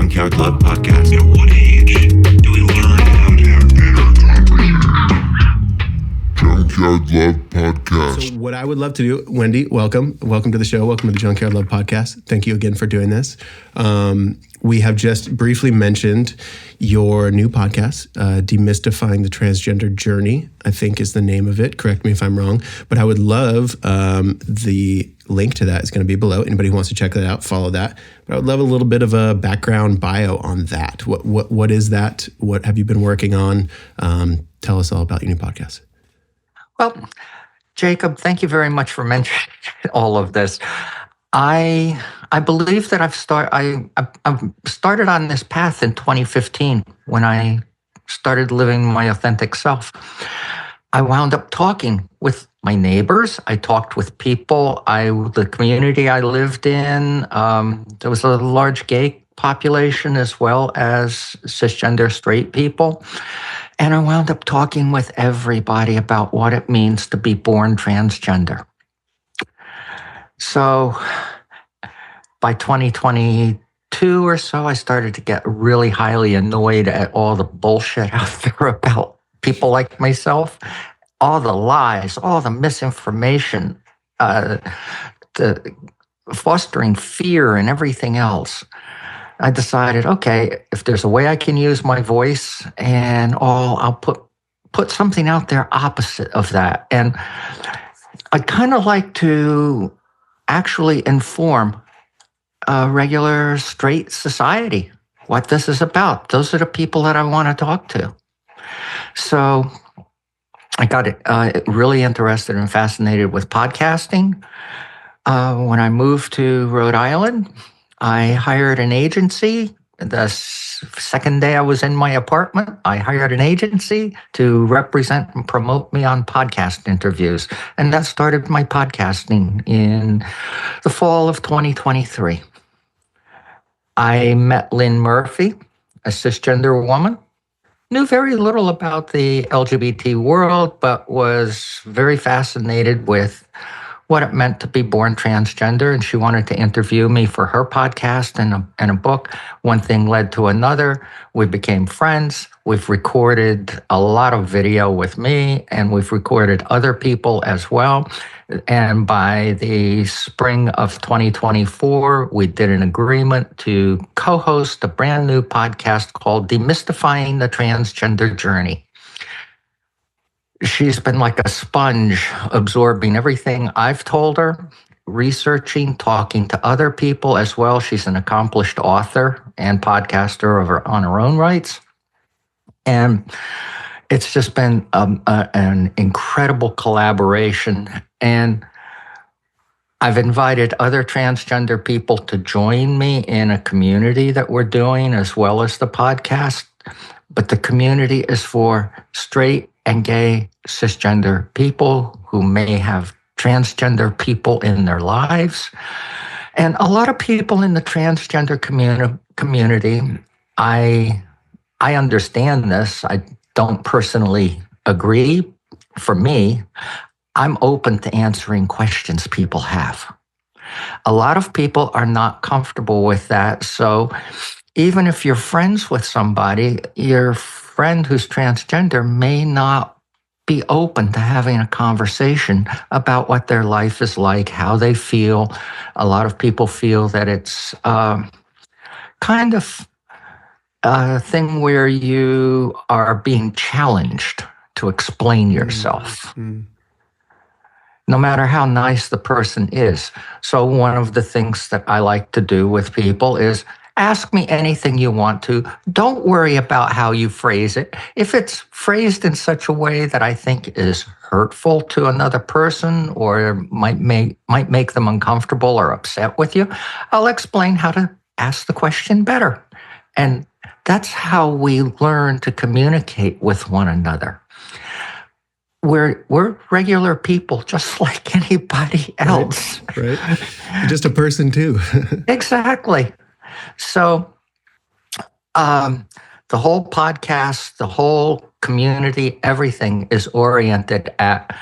Junkyard Love Podcast. At what age do we learn how to have better Junkyard Love Podcast. So what I would love to do, Wendy, welcome to the show. Welcome to the Junkyard Love Podcast. Thank you again for doing this. We have just briefly mentioned your new podcast, Demystifying the Transgender Journey, I think is the name of it. Correct me if I'm wrong. But I would love the link to that is going to be below. Anybody who wants to check that out, follow that. But I would love a little bit of a background bio on that. What is that? What have you been working on? Tell us all about your new podcast. Well, Jacob, thank you very much for mentioning all of this. I believe that I've started on this path in 2015 when I started living my authentic self. I wound up talking with my neighbors. I talked with people. The community I lived in, there was a large gay population as well as cisgender straight people. And I wound up talking with everybody about what it means to be born transgender. So by 2022 or so, I started to get really highly annoyed at all the bullshit out there about people like myself, all the lies, all the misinformation, the fostering fear and everything else. I decided, okay, if there's a way I can use my voice and I'll put something out there opposite of that. And I'd kind of like to actually inform a regular straight society what this is about. Those are the people that I want to talk to. So I got really interested and fascinated with podcasting. When I moved to Rhode Island, I hired an agency. The second day I was in my apartment, I hired an agency to represent and promote me on podcast interviews. And that started my podcasting in the fall of 2023. I met Lynn Murphy, a cisgender woman, knew very little about the LGBT world, but was very fascinated with what it meant to be born transgender, and she wanted to interview me for her podcast and a book. One thing led to another. We became friends. We've recorded a lot of video with me, and we've recorded other people as well. And by the spring of 2024, we did an agreement to co-host a brand new podcast called Demystifying the Transgender Journey. She's been like a sponge, absorbing everything I've told her, researching, talking to other people as well. She's an accomplished author and podcaster on her own rights. And it's just been an incredible collaboration. And I've invited other transgender people to join me in a community that we're doing as well as the podcast. But the community is for straight and gay cisgender people who may have transgender people in their lives. And a lot of people in the transgender community, I understand this. I don't personally agree. For me, I'm open to answering questions people have. A lot of people are not comfortable with that. So even if you're friends with somebody, your friend who's transgender may not be open to having a conversation about what their life is like, how they feel. A lot of people feel that it's kind of a thing where you are being challenged to explain yourself. Mm-hmm. No matter how nice the person is. So one of the things that I like to do with people is ask me anything you want to. Don't worry about how you phrase it. If it's phrased in such a way that I think is hurtful to another person or might make them uncomfortable or upset with you, I'll explain how to ask the question better. And that's how we learn to communicate with one another. We're regular people just like anybody else. Right. You're just a person too. Exactly. So the whole podcast, the whole community, everything is oriented at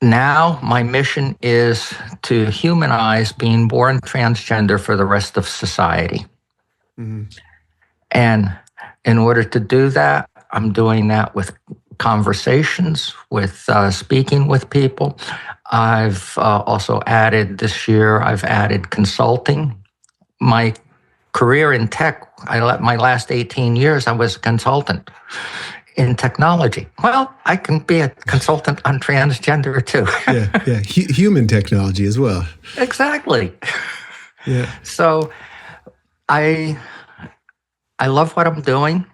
now my mission is to humanize being born transgender for the rest of society. And in order to do that, I'm doing that with conversations, with speaking with people. I've also added this year, I've added consulting. My career in tech, my last 18 years, I was a consultant in technology. Well, I can be a consultant on transgender too. Yeah. Human technology as well. Exactly. Yeah. So I love what I'm doing,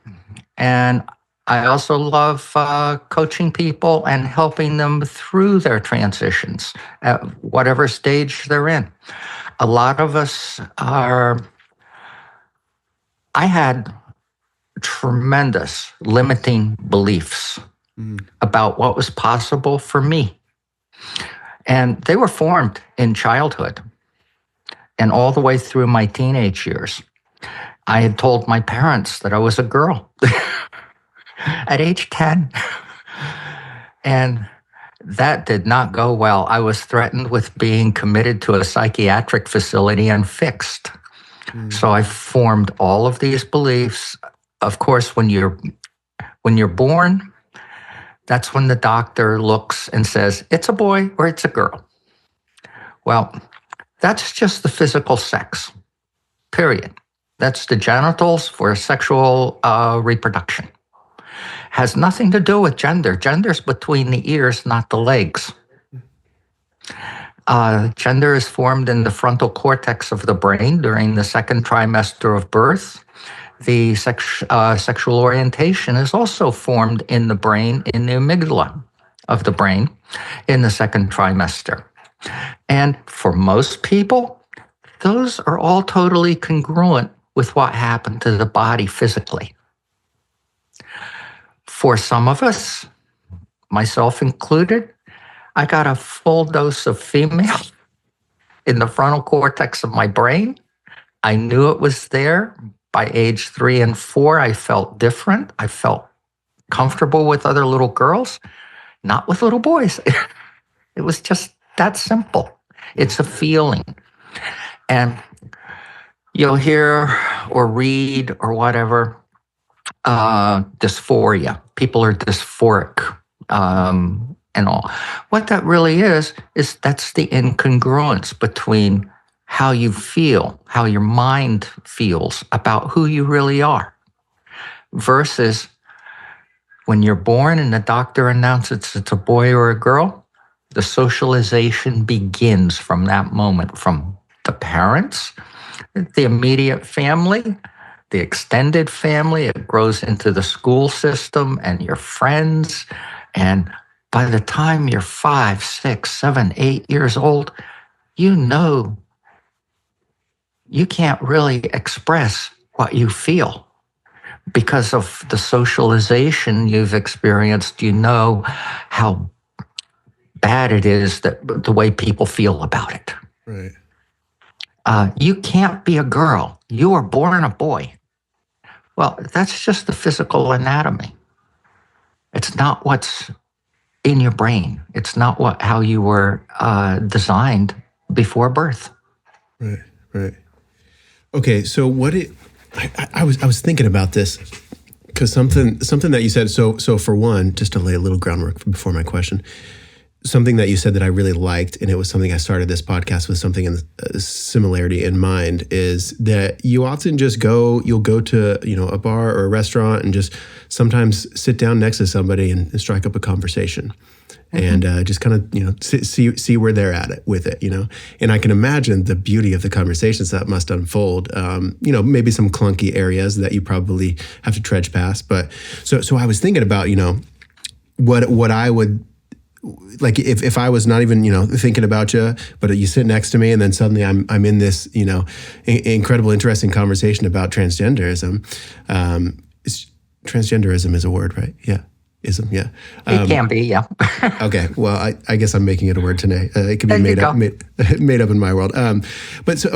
and I also love coaching people and helping them through their transitions at whatever stage they're in. A lot of us I had tremendous limiting beliefs about what was possible for me. And they were formed in childhood and all the way through my teenage years. I had told my parents that I was a girl at age 10. And that did not go well. I was threatened with being committed to a psychiatric facility and fixed. So I formed all of these beliefs. Of course, when you're born, that's when the doctor looks and says, it's a boy or it's a girl. Well, that's just the physical sex, period. That's the genitals for sexual reproduction. Has nothing to do with gender. Gender's between the ears, not the legs. Gender is formed in the frontal cortex of the brain during the second trimester of birth. The sexual orientation is also formed in the brain, in the amygdala of the brain, in the second trimester. And for most people, those are all totally congruent with what happened to the body physically. For some of us, myself included, I got a full dose of female in the frontal cortex of my brain. I knew it was there. By age 3 and 4, I felt different. I felt comfortable with other little girls, not with little boys. It was just that simple. It's a feeling. And you'll hear or read or whatever, dysphoria. People are dysphoric and all. What that really is that's the incongruence between how you feel, how your mind feels about who you really are, versus when you're born and the doctor announces it's a boy or a girl, the socialization begins from that moment, from the parents, the immediate family, the extended family. It grows into the school system and your friends. And by the time you're 5, 6, 7, 8 years old, you know you can't really express what you feel because of the socialization you've experienced. You know how bad it is, that the way people feel about it. Right. You can't be a girl. You were born a boy. Well, that's just the physical anatomy. It's not what's in your brain. It's not how you were designed before birth. Right. Okay, so I was thinking about this because something that you said. So for one, just to lay a little groundwork before my question, something that you said that I really liked, and it was something I started this podcast with, something in similarity in mind, is that you often you'll go to a bar or a restaurant and just sometimes sit down next to somebody and strike up a conversation. And just kind of, see where they're at with it, And I can imagine the beauty of the conversations that must unfold. Maybe some clunky areas that you probably have to trudge past. But so I was thinking about, what I would, like if I was not even, thinking about you, but you sit next to me and then suddenly I'm in this, incredible, interesting conversation about transgenderism. Transgenderism is a word, right? Yeah. Ism, yeah. It can be, yeah. Okay, well, I guess I'm making it a word today. It can be made up in my world. But so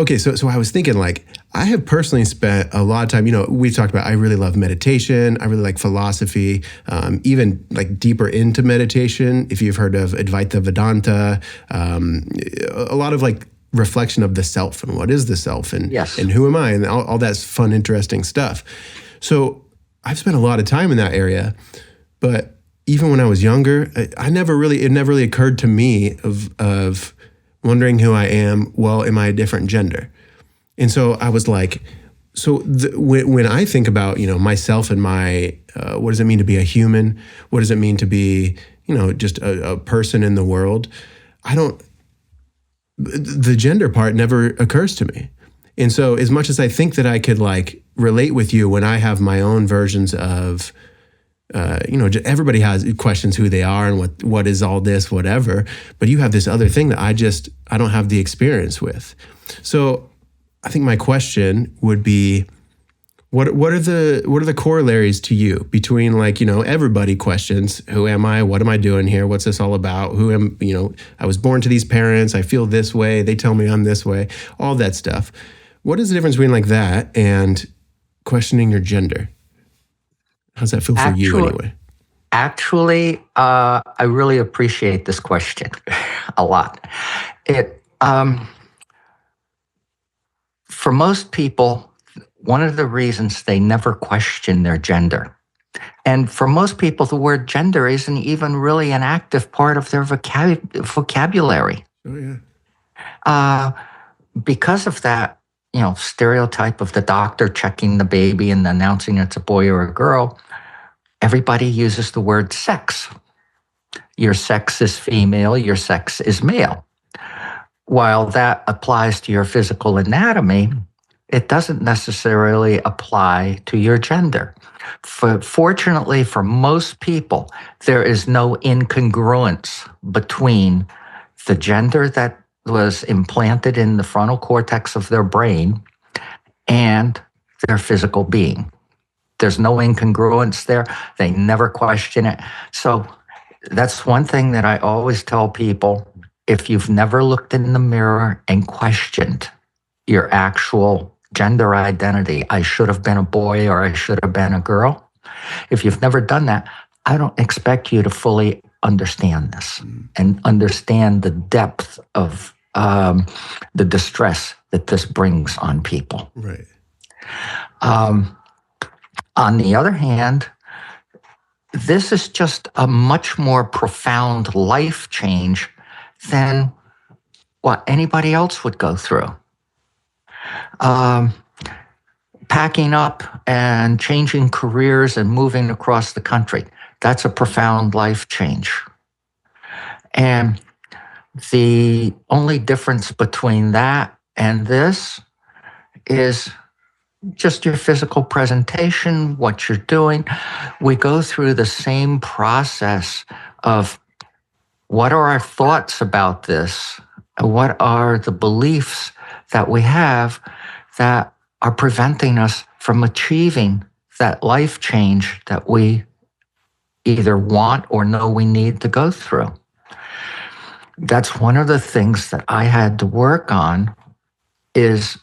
I was thinking, like, I have personally spent a lot of time, we've talked about, I really love meditation. I really like philosophy, even like deeper into meditation. If you've heard of Advaita Vedanta, a lot of like reflection of the self and what is the self and Yes. and who am I and all that's fun, interesting stuff. So I've spent a lot of time in that area, but even when I was younger, it never really occurred to me of wondering who I am. Well, am I a different gender? And so I was like, when I think about, myself and my, what does it mean to be a human? What does it mean to be, just a person in the world? The gender part never occurs to me. And so as much as I think that I could like relate with you when I have my own versions of, everybody has questions who they are and what is all this, whatever, but you have this other thing that I don't have the experience with. So I think my question would be, what are the corollaries to you between like, everybody questions, who am I? What am I doing here? What's this all about? I was born to these parents. I feel this way. They tell me I'm this way, all that stuff. What is the difference between like that and questioning your gender? How's that feel for you anyway? Actually, I really appreciate this question a lot. For most people, one of the reasons they never question their gender. And for most people, the word gender isn't even really an active part of their vocabulary. Oh, yeah. Because of that, stereotype of the doctor checking the baby and announcing it's a boy or a girl, everybody uses the word sex. Your sex is female, your sex is male. While that applies to your physical anatomy, it doesn't necessarily apply to your gender. Fortunately, for most people, there is no incongruence between the gender that was implanted in the frontal cortex of their brain and their physical being. There's no incongruence there. They never question it. So that's one thing that I always tell people. If you've never looked in the mirror and questioned your actual gender identity, I should have been a boy or I should have been a girl. If you've never done that, I don't expect you to fully understand this and understand the depth of the distress that this brings on people. Right. On the other hand, this is just a much more profound life change than what anybody else would go through. Packing up and changing careers and moving across the country, that's a profound life change. And the only difference between that and this is just your physical presentation, what you're doing. We go through the same process of what are our thoughts about this? What are the beliefs that we have that are preventing us from achieving that life change that we either want or know we need to go through? That's one of the things that I had to work on, is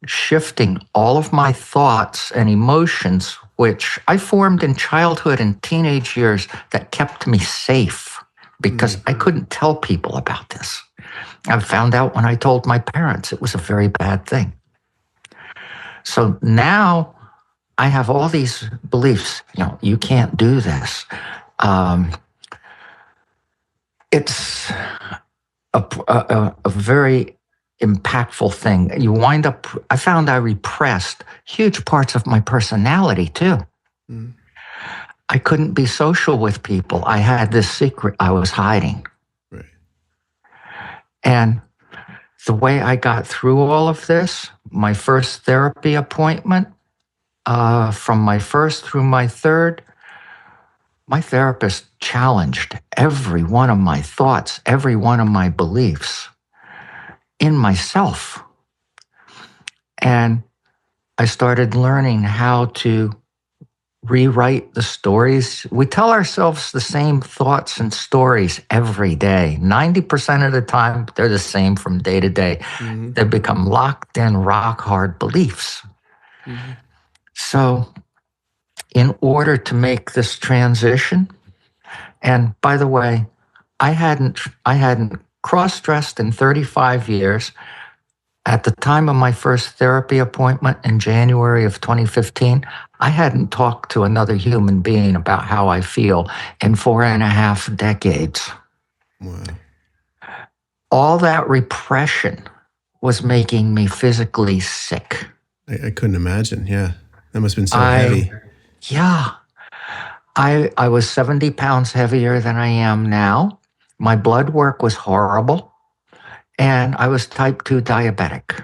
shifting all of my thoughts and emotions, which I formed in childhood and teenage years, that kept me safe. Because I couldn't tell people about this. I found out when I told my parents it was a very bad thing. So now I have all these beliefs. You can't do this. It's a very impactful thing. I found I repressed huge parts of my personality too. Mm. I couldn't be social with people. I had this secret I was hiding. Right. And the way I got through all of this, my first therapy appointment, from my first through my third, my therapist challenged every one of my thoughts, every one of my beliefs in myself. And I started learning how to rewrite the stories. We tell ourselves the same thoughts and stories every day. 90% of the time, they're the same from day to day. Mm-hmm. They become locked in, rock hard beliefs. Mm-hmm. So in order to make this transition, and by the way, I hadn't cross-dressed in 35 years. At the time of my first therapy appointment in January of 2015, I hadn't talked to another human being about how I feel in 4.5 decades. Wow. All that repression was making me physically sick. I couldn't imagine. Yeah. That must have been so heavy. Yeah. I was 70 pounds heavier than I am now. My blood work was horrible. And I was type 2 diabetic.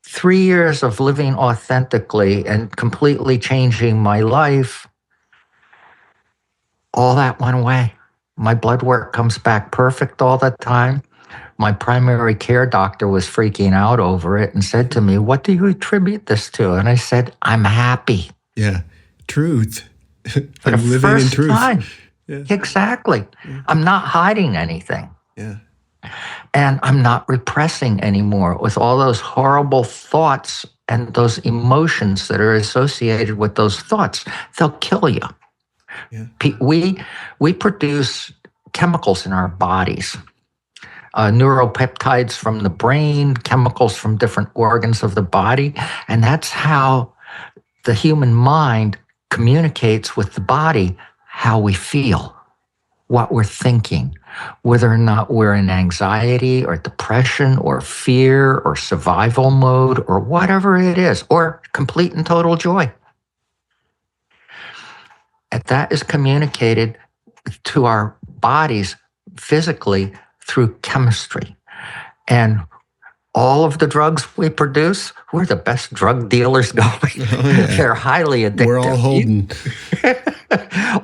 3 years of living authentically and completely changing my life, all that went away. My blood work comes back perfect all the time. My primary care doctor was freaking out over it and said to me, "What do you attribute this to?" And I said, "I'm happy." Yeah. Truth. For the I'm living first in truth. time. Yeah. Exactly. Yeah. I'm not hiding anything. Yeah. And I'm not repressing anymore with all those horrible thoughts and those emotions that are associated with those thoughts. They'll kill you. Yeah. We produce chemicals in our bodies, neuropeptides from the brain, chemicals from different organs of the body. And that's how the human mind communicates with the body how we feel, what we're thinking, whether or not we're in anxiety or depression or fear or survival mode or whatever it is, or complete and total joy. And that is communicated to our bodies physically through chemistry. And all of the drugs we produce, we're the best drug dealers going. Oh, yeah. They're highly addictive. We're all holding.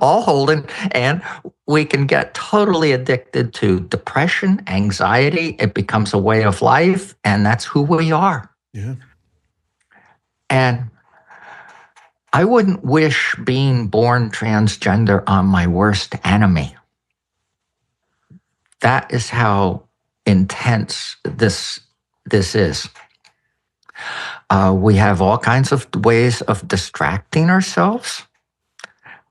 All holding, and we can get totally addicted to depression, anxiety. It becomes a way of life, and that's who we are. Yeah. And I wouldn't wish being born transgender on my worst enemy. That is how intense this is. We have all kinds of ways of distracting ourselves.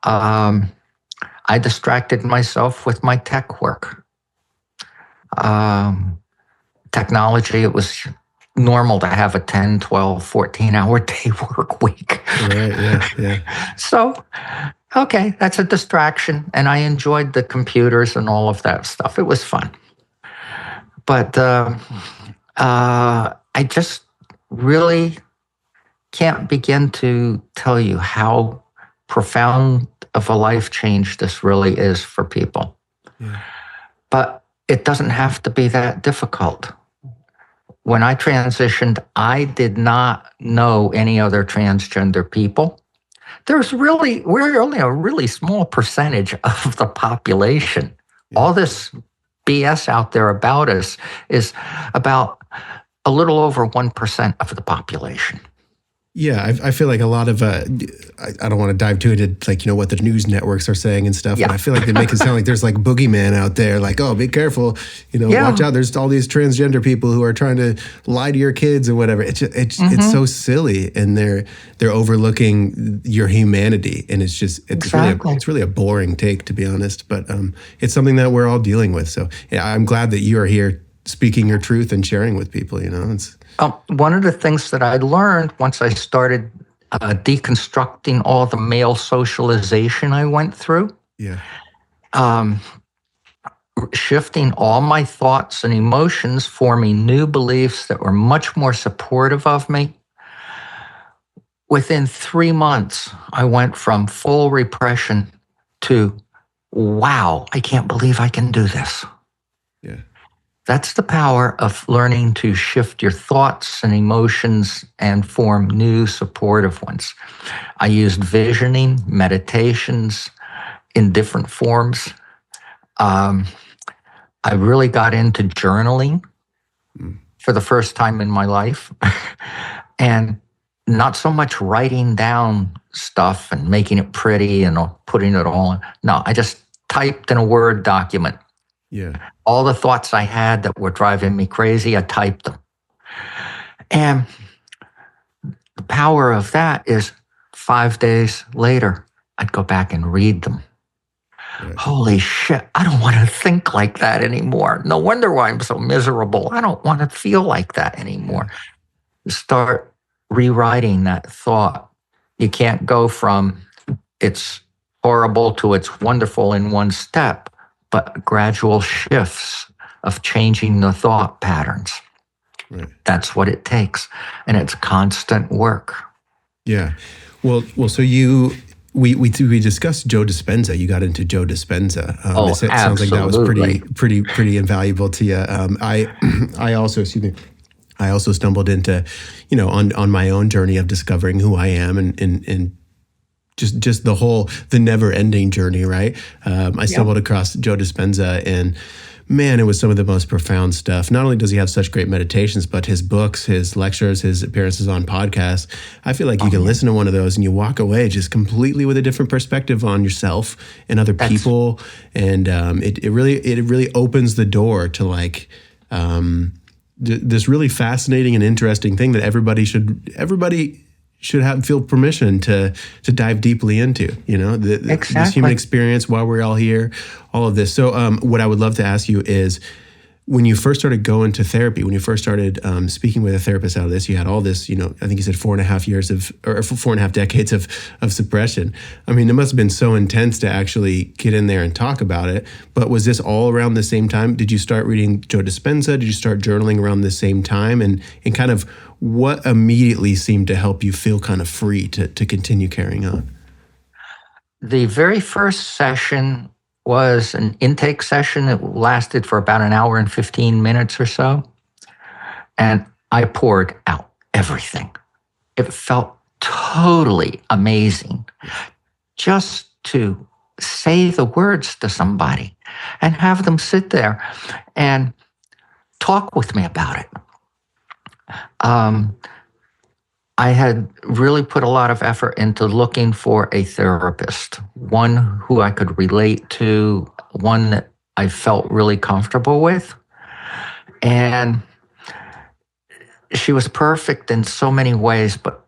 I distracted myself with my tech work. Technology, it was normal to have a 10, 12, 14-hour day work week. Right, yeah. So, okay, that's a distraction. And I enjoyed the computers and all of that stuff. It was fun. But I just really can't begin to tell you how profound of a life change this really is for people. Yeah. But it doesn't have to be that difficult. When I transitioned, I did not know any other transgender people. We're only a really small percentage of the population. Yeah. All this BS out there about us is about a little over 1% of the population. Yeah, I feel like a lot of, I don't want to dive too into like, what the news networks are saying and stuff. Yeah. But I feel like they make it sound like there's like boogeyman out there, like, oh, be careful, Yeah. watch out. There's all these transgender people who are trying to lie to your kids and whatever. It's so silly, and they're overlooking your humanity, and it's Exactly. really a boring take, to be honest. But it's something that we're all dealing with. So yeah, I'm glad that you are here speaking your truth and sharing with people. It's one of the things that I learned once I started deconstructing all the male socialization I went through, yeah. Shifting all my thoughts and emotions, forming new beliefs that were much more supportive of me. Within 3 months, I went from full repression to, wow, I can't believe I can do this. Yeah. That's the power of learning to shift your thoughts and emotions and form new supportive ones. I used visioning, meditations in different forms. I really got into journaling for the first time in my life. And not so much writing down stuff and making it pretty and putting it all in. No, I just typed in a Word document. Yeah. All the thoughts I had that were driving me crazy, I typed them. And the power of that is 5 days later, I'd go back and read them. Holy shit, I don't want to think like that anymore. No wonder why I'm so miserable. I don't want to feel like that anymore. Start rewriting that thought. You can't go from it's horrible to it's wonderful in one step, but gradual shifts of changing the thought patterns. Right. That's what it takes. And it's constant work. Yeah. Well. So we discussed Joe Dispenza. You got into Joe Dispenza. It sounds like that was pretty invaluable to you. I also stumbled into, on my own journey of discovering who I am and just the never ending journey. Right. I stumbled across Joe Dispenza, and man, it was some of the most profound stuff. Not only does he have such great meditations, but his books, his lectures, his appearances on podcasts. I feel like you can listen to one of those and you walk away just completely with a different perspective on yourself and other people. And it really opens the door to like this really fascinating and interesting thing that everybody should feel permission to dive deeply into, this human experience while we're all here, all of this. So what I would love to ask you is, when you first started going to therapy, when you first started speaking with a therapist out of this, you had all this, I think you said 4.5 decades of suppression. I mean, it must have been so intense to actually get in there and talk about it. But was this all around the same time? Did you start reading Joe Dispenza? Did you start journaling around the same time? And kind of what immediately seemed to help you feel kind of free to continue carrying on? The very first session was an intake session. It lasted for about an hour and 15 minutes or so. And I poured out everything. It felt totally amazing just to say the words to somebody and have them sit there and talk with me about it. I had really put a lot of effort into looking for a therapist, one who I could relate to, one that I felt really comfortable with. And she was perfect in so many ways, but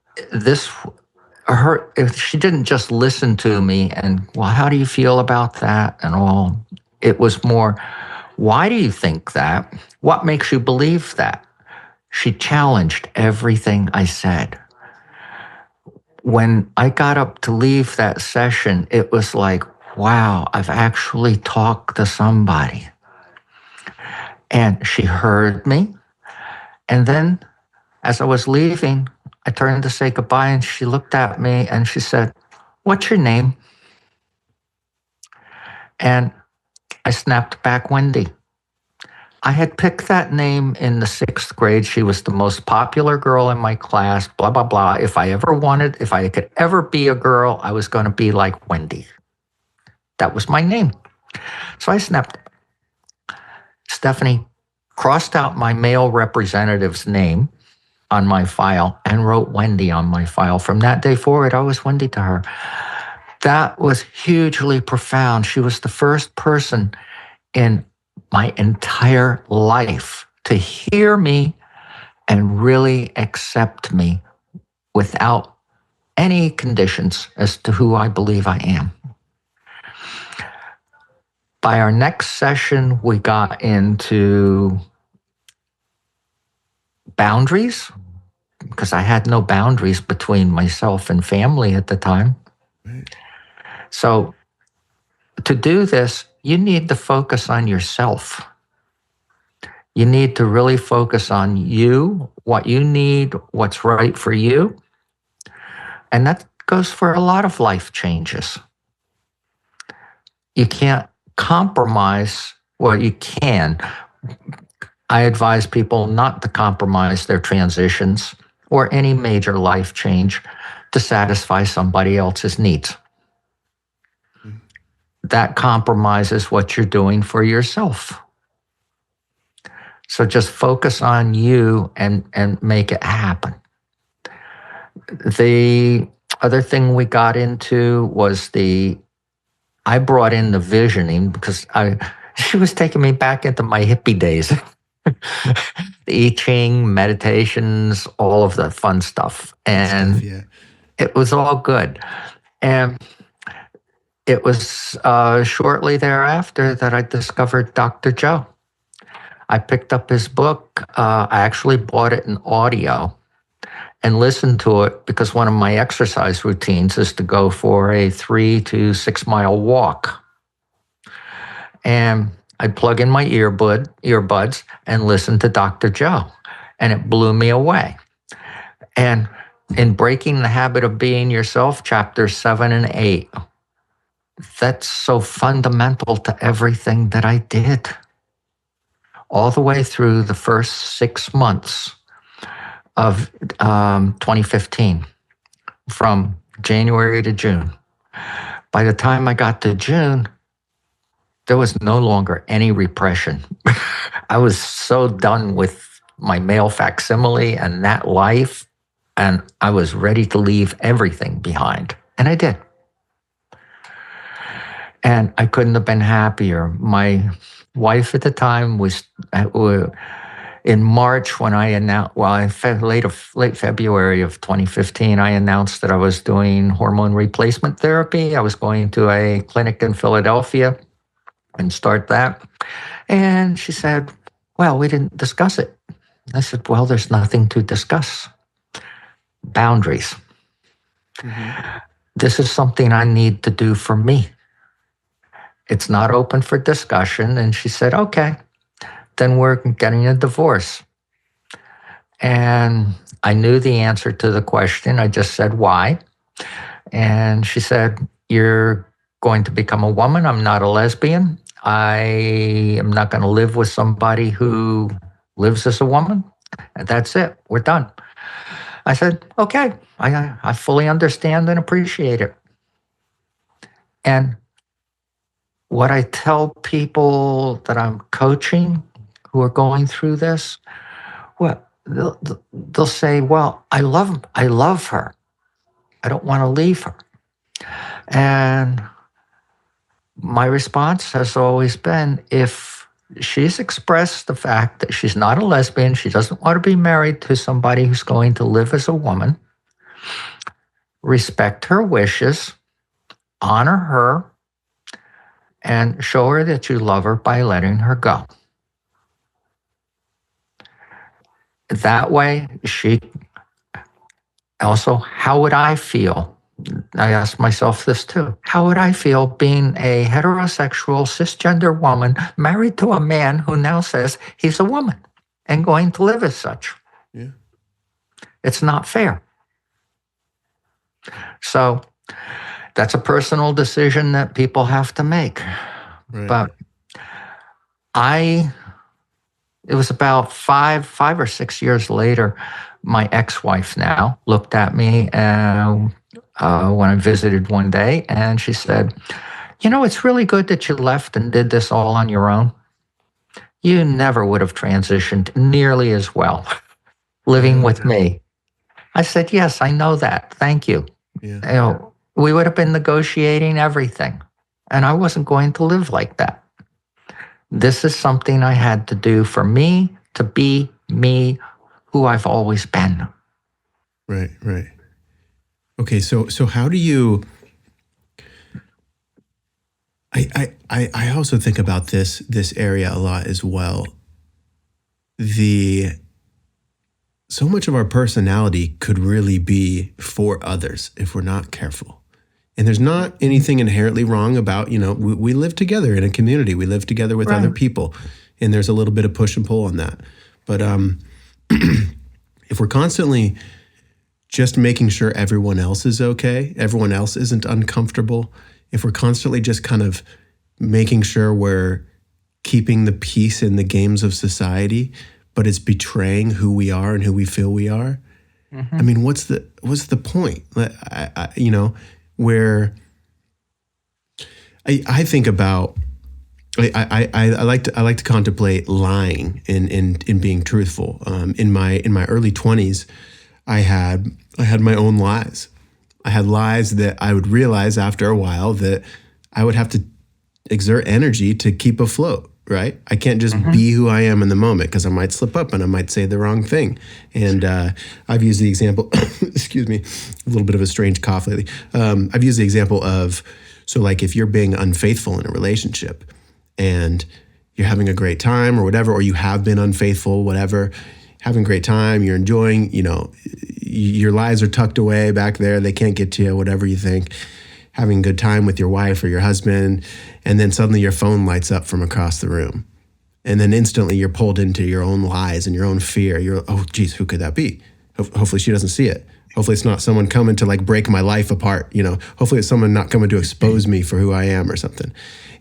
she didn't just listen to me and, well, how do you feel about that and all? It was more, why do you think that? What makes you believe that? She challenged everything I said. When I got up to leave that session, it was like, wow, I've actually talked to somebody. And she heard me. And then as I was leaving, I turned to say goodbye, and she looked at me and she said, "What's your name?" And I snapped back, "Wendy." I had picked that name in the 6th grade. She was the most popular girl in my class, blah, blah, blah. If I could ever be a girl, I was going to be like Wendy. That was my name. So I snapped. Stephanie crossed out my male representative's name on my file and wrote Wendy on my file. From that day forward, I was Wendy to her. That was hugely profound. She was the first person in my entire life to hear me and really accept me without any conditions as to who I believe I am. By our next session, we got into boundaries, because I had no boundaries between myself and family at the time. Right. So to do this, you need to focus on yourself. You need to really focus on you, what you need, what's right for you. And that goes for a lot of life changes. You can't compromise. Well, you can. I advise people not to compromise their transitions or any major life change to satisfy somebody else's needs. That compromises what you're doing for yourself. So just focus on you and make it happen. The other thing we got into was I brought in the visioning because she was taking me back into my hippie days. The I Ching, meditations, all of the fun stuff. And it was all good. And it was shortly thereafter that I discovered Dr. Joe. I picked up his book. I actually bought it in audio and listened to it because one of my exercise routines is to go for a 3 to 6 mile walk. And I'd plug in my earbuds and listen to Dr. Joe. And it blew me away. And in Breaking the Habit of Being Yourself, chapters 7 and 8, that's so fundamental to everything that I did. All the way through the first 6 months of 2015, from January to June. By the time I got to June, there was no longer any repression. I was so done with my male facsimile and that life, and I was ready to leave everything behind. And I did. And I couldn't have been happier. My wife at the time was in March when I announced, late February of 2015, I announced that I was doing hormone replacement therapy. I was going to a clinic in Philadelphia and start that. And she said, well, we didn't discuss it. I said, well, there's nothing to discuss. Boundaries. Mm-hmm. This is something I need to do for me. It's not open for discussion. And she said, okay, then we're getting a divorce. And I knew the answer to the question. I just said, why? And she said, you're going to become a woman. I'm not a lesbian. I am not going to live with somebody who lives as a woman. And that's it. We're done. I said, okay, I fully understand and appreciate it. And what I tell people that I'm coaching who are going through this, well, they'll say, well, I love her. I don't want to leave her. And my response has always been, if she's expressed the fact that she's not a lesbian, she doesn't want to be married to somebody who's going to live as a woman, respect her wishes, honor her, and show her that you love her by letting her go. That way, how would I feel? I asked myself this too. How would I feel being a heterosexual, cisgender woman married to a man who now says he's a woman and going to live as such? Yeah. It's not fair. So that's a personal decision that people have to make. Right. But it was about five or 6 years later, my ex-wife now looked at me when I visited one day, and she said, it's really good that you left and did this all on your own. You never would have transitioned nearly as well living with me. I said, yes, I know that. Thank you. Yeah. We would have been negotiating everything, and I wasn't going to live like that. This is something I had to do for me to be me, who I've always been. Right. Okay, so how do you? I also think about this area a lot as well. So much of our personality could really be for others if we're not careful. And there's not anything inherently wrong about, we live together in a community. We live together with other people. And there's a little bit of push and pull on that. But if we're constantly just making sure everyone else is okay, everyone else isn't uncomfortable, if we're constantly just kind of making sure we're keeping the peace in the games of society, but it's betraying who we are and who we feel we are. Mm-hmm. I mean, what's the point? Where I think about, I like to contemplate lying and being truthful. In my early 20s, I had my own lies. I had lies that I would realize after a while that I would have to exert energy to keep afloat, right? I can't just be who I am in the moment because I might slip up and I might say the wrong thing. And I've used the example, excuse me, a little bit of a strange cough lately. I've used the example of, So like if you're being unfaithful in a relationship and you're having a great time or whatever, or you have been unfaithful, whatever, having a great time, you're enjoying, your lies are tucked away back there, they can't get to you, whatever you think, having a good time with your wife or your husband, and then suddenly your phone lights up from across the room. And then instantly you're pulled into your own lies and your own fear. You're, oh, geez, who could that be? Hopefully she doesn't see it. Hopefully it's not someone coming to like break my life apart. Hopefully it's someone not coming to expose me for who I am or something.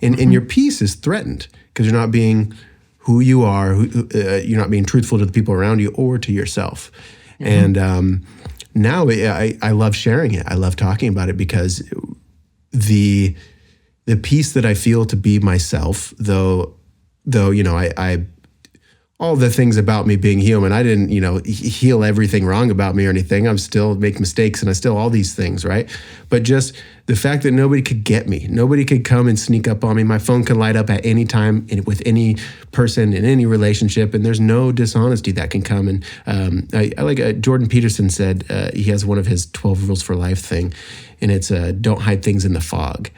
And your peace is threatened because you're not being who you are. You're not being truthful to the people around you or to yourself. And now I love sharing it. I love talking about it because the peace that I feel to be myself, though, I all the things about me being human, I didn't, heal everything wrong about me or anything. I'm still make mistakes and I still all these things, right? But just the fact that nobody could get me, nobody could come and sneak up on me. My phone can light up at any time with any person in any relationship, and there's no dishonesty that can come. And I like Jordan Peterson said he has one of his 12 rules for life thing, and it's don't hide things in the fog.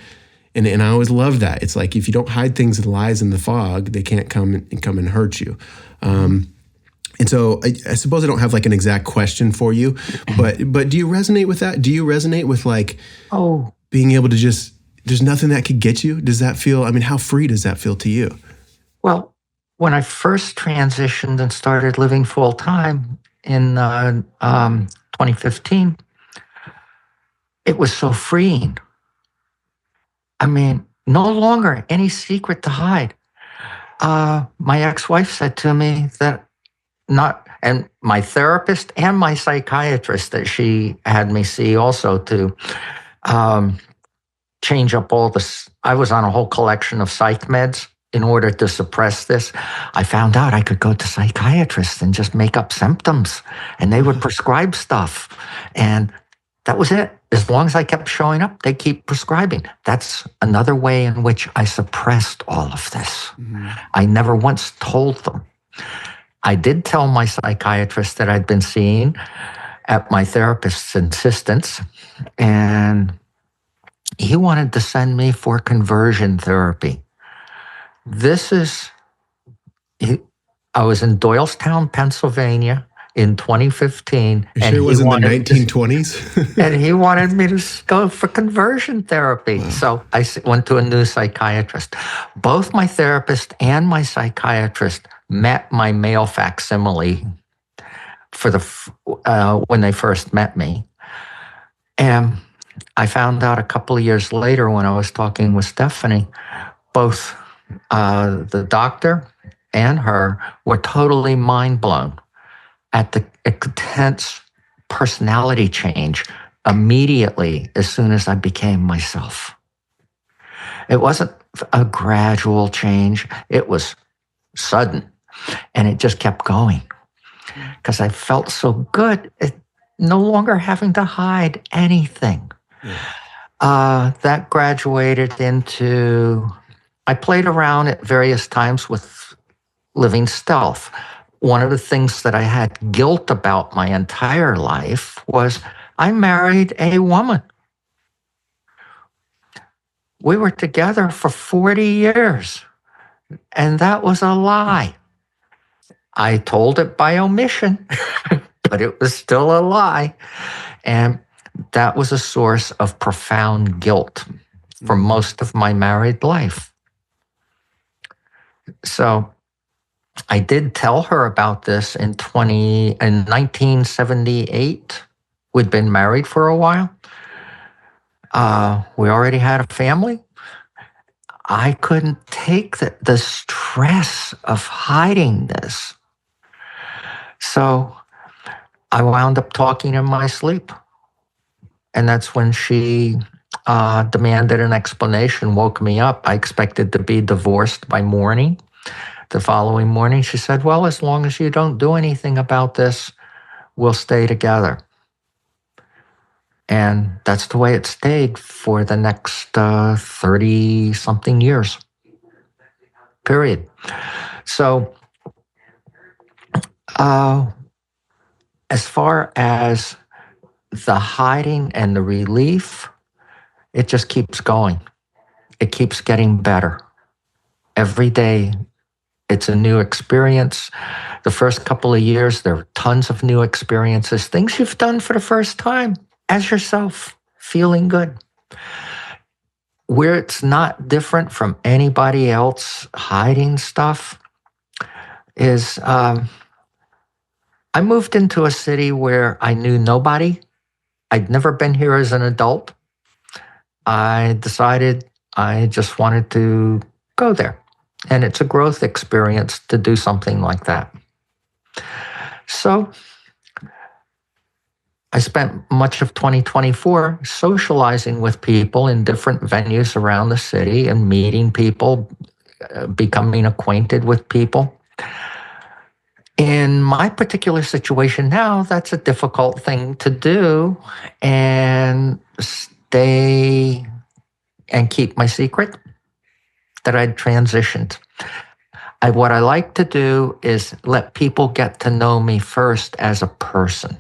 And I always love that. It's like if you don't hide things and lies in the fog, they can't come and hurt you. And so I suppose I don't have like an exact question for you, but do you resonate with that? Do you resonate with like being able to just, there's nothing that could get you? Does that feel, how free does that feel to you? Well, when I first transitioned and started living full time in 2015, it was so freeing. No longer any secret to hide. My ex-wife said to me and my therapist and my psychiatrist that she had me see also to change up all this. I was on a whole collection of psych meds in order to suppress this. I found out I could go to psychiatrists and just make up symptoms, and they would prescribe stuff. And that was it. As long as I kept showing up, they keep prescribing. That's another way in which I suppressed all of this. Mm-hmm. I never once told them. I did tell my psychiatrist that I'd been seeing at my therapist's insistence, and he wanted to send me for conversion therapy. I was in Doylestown, Pennsylvania, in 2015. You sure it was in the 1920s? And he wanted me to go for conversion therapy. Wow. So I went to a new psychiatrist. Both my therapist and my psychiatrist met my male facsimile when they first met me. And I found out a couple of years later when I was talking with Stephanie, both the doctor and her were totally mind blown at the intense personality change immediately as soon as I became myself. It wasn't a gradual change. It was sudden, and it just kept going because I felt so good at no longer having to hide anything. Yeah. That graduated into, I played around at various times with living stealth. One of the things that I had guilt about my entire life was I married a woman. We were together for 40 years, and that was a lie. I told it by omission, but it was still a lie. And that was a source of profound guilt for most of my married life. So I did tell her about this in 1978. We'd been married for a while. We already had a family. I couldn't take the stress of hiding this. So I wound up talking in my sleep. And that's when she demanded an explanation, woke me up. I expected to be divorced by morning. The following morning, she said, well, as long as you don't do anything about this, we'll stay together. And that's the way it stayed for the next 30-something years, period. So as far as the hiding and the relief, it just keeps going. it keeps getting better. Every day, it's a new experience. The first couple of years, there are tons of new experiences, things you've done for the first time as yourself, feeling good. Where it's not different from anybody else hiding stuff is I moved into a city where I knew nobody. I'd never been here as an adult. I decided I just wanted to go there. And it's a growth experience to do something like that. So I spent much of 2024 socializing with people in different venues around the city and meeting people, becoming acquainted with people. In my particular situation now, that's a difficult thing to do and stay and keep my secret that I'd transitioned. What I like to do is let people get to know me first as a person.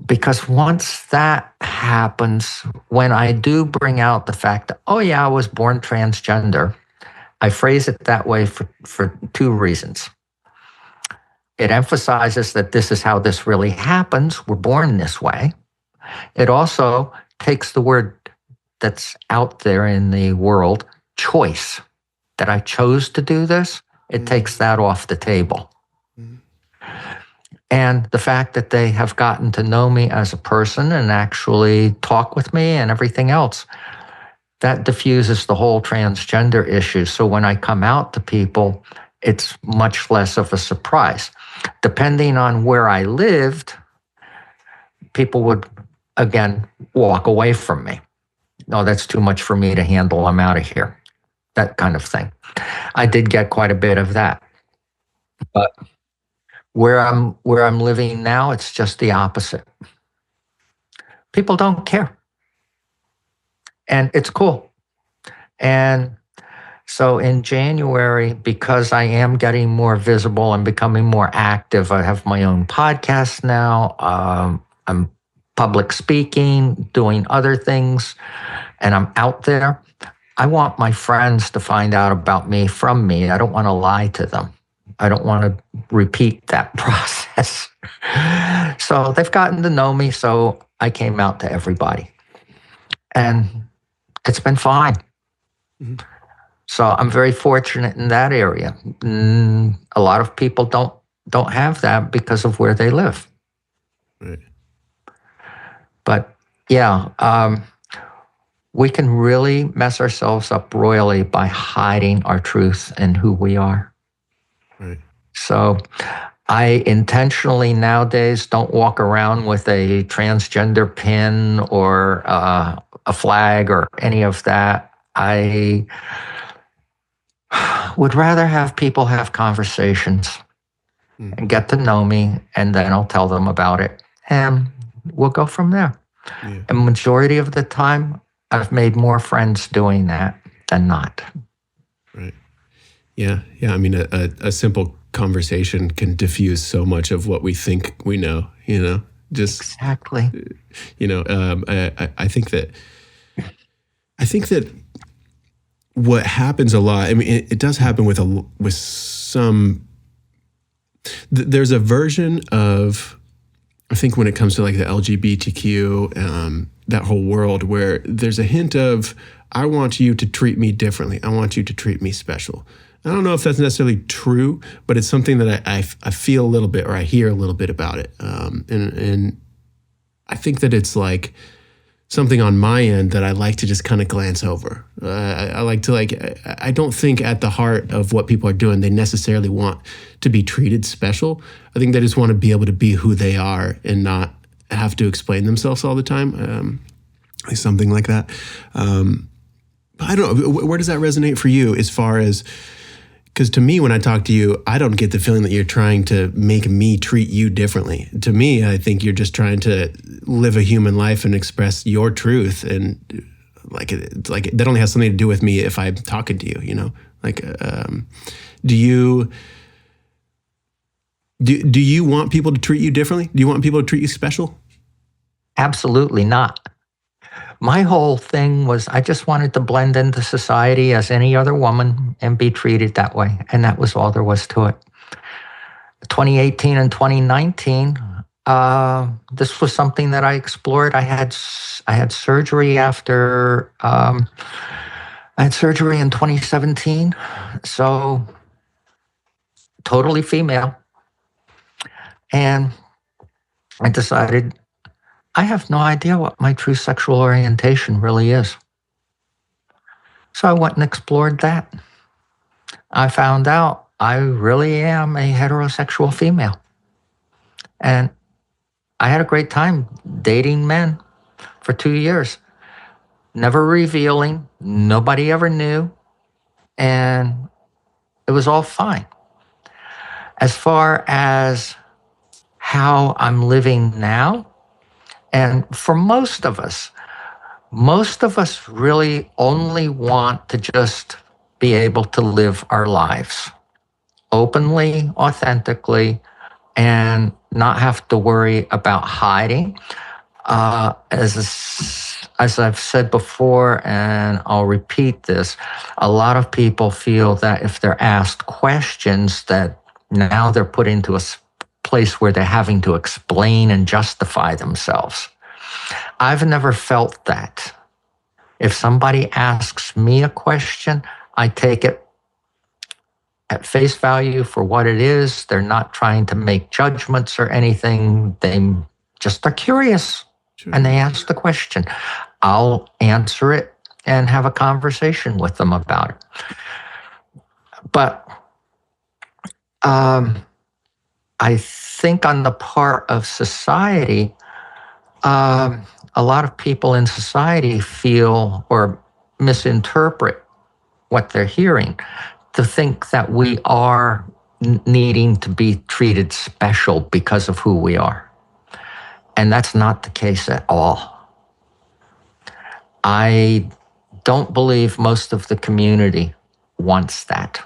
Because once that happens, when I do bring out the fact that, oh yeah, I was born transgender, I phrase it that way for two reasons. It emphasizes that this is how this really happens. We're born this way. It also takes the word that's out there in the world, choice, that I chose to do this. It takes that off the table. And the fact that they have gotten to know me as a person and actually talk with me and everything else, that diffuses the whole transgender issue. So when I come out to people, it's much less of a surprise. Depending on where I lived, people would, again, walk away from me. No, that's too much for me to handle. I'm out of here. That kind of thing. I did get quite a bit of that. But where I'm living now, it's just the opposite. People don't care. And it's cool. And so in January, because I am getting more visible and becoming more active, I have my own podcast now. I'm public speaking, doing other things, and I'm out there. I want my friends to find out about me from me. I don't want to lie to them. I don't want to repeat that process. So they've gotten to know me, so I came out to everybody. And it's been fine. So I'm very fortunate in that area. A lot of people don't have that because of where they live. Right. But yeah, we can really mess ourselves up royally by hiding our truth and who we are. Right. So I intentionally nowadays don't walk around with a transgender pin or a flag or any of that. I would rather have people have conversations and get to know me, and then I'll tell them about it, and we'll go from there. Yeah. And majority of the time, I've made more friends doing that than not. Right. Yeah. Yeah. I mean, a simple conversation can diffuse so much of what we think we know, just exactly. I think that what happens a lot, I mean, it does happen with some, there's a version of, I think when it comes to like the LGBTQ, that whole world where there's a hint of, I want you to treat me differently. I want you to treat me special. I don't know if that's necessarily true, but it's something that I feel a little bit, or I hear a little bit about it. And I think that it's like something on my end that I like to just kind of glance over. I like to I don't think at the heart of what people are doing, they necessarily want to be treated special. I think they just want to be able to be who they are and not have to explain themselves all the time. Something like that. I don't know. Where does that resonate for you as far as, because to me, when I talk to you, I don't get the feeling that you're trying to make me treat you differently. To me, I think you're just trying to live a human life and express your truth. And that only has something to do with me if I'm talking to you, do you want people to treat you differently? Do you want people to treat you special? Absolutely not. My whole thing was I just wanted to blend into society as any other woman and be treated that way. And that was all there was to it. 2018 and 2019, this was something that I explored. I had surgery after, I had surgery in 2017. So totally female. And I decided I have no idea what my true sexual orientation really is. So I went and explored that. I found out I really am a heterosexual female. And I had a great time dating men for 2 years, never revealing, nobody ever knew, and it was all fine. As far as how I'm living now, and for most of us really only want to just be able to live our lives openly, authentically, and not have to worry about hiding. As I've said before, and I'll repeat this, a lot of people feel that if they're asked questions, that now they're put into a place where they're having to explain and justify themselves. I've never felt that. If somebody asks me a question, I take it at face value for what it is. They're not trying to make judgments or anything. They just are curious. Sure. And they ask the question. I'll answer it and have a conversation with them about it. But I think on the part of society, a lot of people in society feel or misinterpret what they're hearing to think that we are needing to be treated special because of who we are. And that's not the case at all. I don't believe most of the community wants that.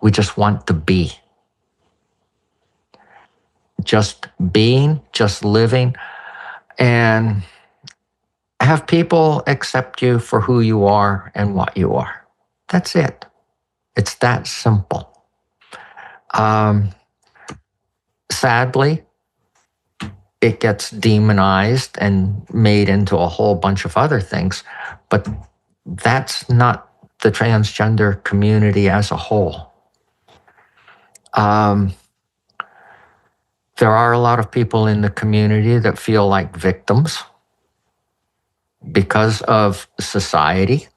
We just want to be. Just being, just living, and have people accept you for who you are and what you are. That's it. It's that simple. Sadly, it gets demonized and made into a whole bunch of other things, but that's not the transgender community as a whole. There are a lot of people in the community that feel like victims because of society.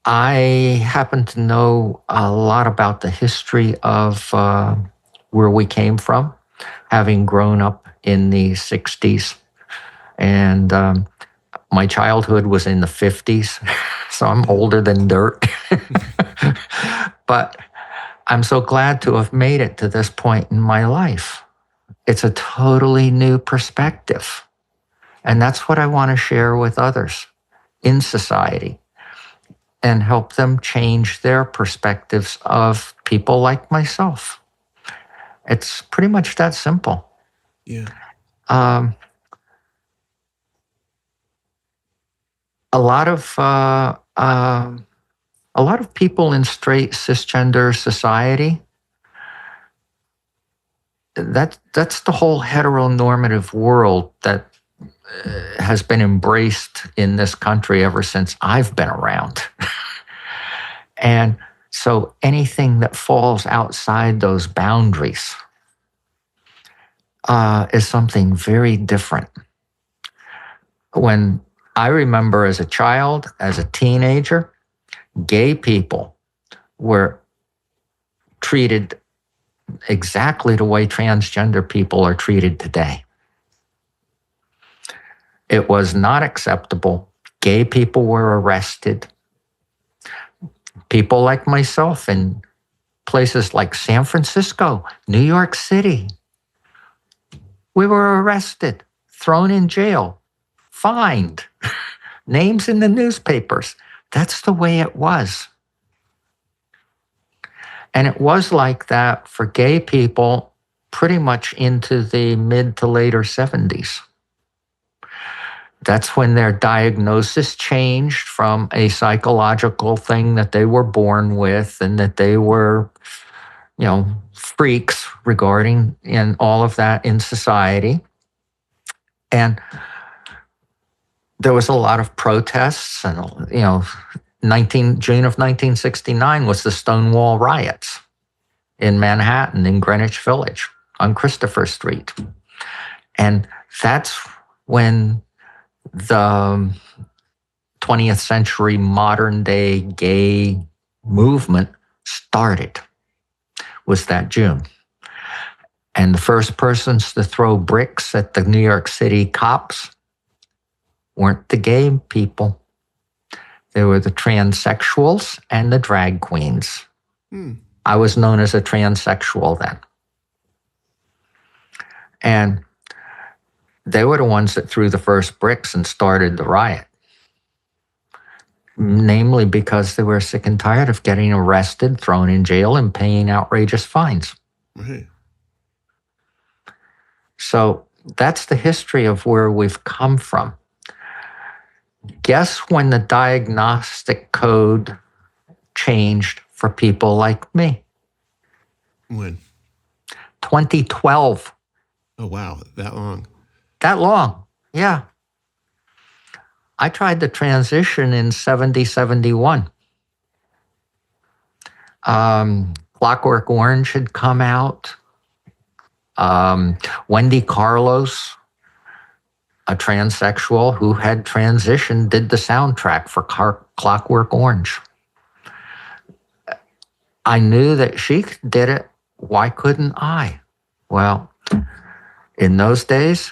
I happen to know a lot about the history of where we came from, having grown up in the 60s. And my childhood was in the 50s, so I'm older than dirt. But I'm so glad to have made it to this point in my life. It's a totally new perspective. And that's what I want to share with others in society and help them change their perspectives of people like myself. It's pretty much that simple. Yeah. A lot of people in straight cisgender society, that's the whole heteronormative world that has been embraced in this country ever since I've been around. And so anything that falls outside those boundaries is something very different. When I remember as a child, as a teenager, gay people were treated exactly the way transgender people are treated today. It was not acceptable. Gay people were arrested. People like myself in places like San Francisco, New York City, we were arrested, thrown in jail, fined, names in the newspapers. That's the way it was. And it was like that for gay people pretty much into the mid to later 70s. That's when their diagnosis changed from a psychological thing that they were born with and that they were, freaks regarding and all of that in society. And there was a lot of protests and, June of 1969 was the Stonewall riots in Manhattan, in Greenwich Village, on Christopher Street. And that's when the 20th century modern day gay movement started, was that June. And the first persons to throw bricks at the New York City cops weren't the gay people. They were the transsexuals and the drag queens. I was known as a transsexual then. And they were the ones that threw the first bricks and started the riot. Namely because they were sick and tired of getting arrested, thrown in jail, and paying outrageous fines. Right. So that's the history of where we've come from. Guess when the diagnostic code changed for people like me? When? 2012. Oh, wow. That long. That long, yeah. I tried the transition in 70, 71. Clockwork Orange had come out. Wendy Carlos, a transsexual who had transitioned, did the soundtrack for Clockwork Orange. I knew that she did it. Why couldn't I? Well, in those days,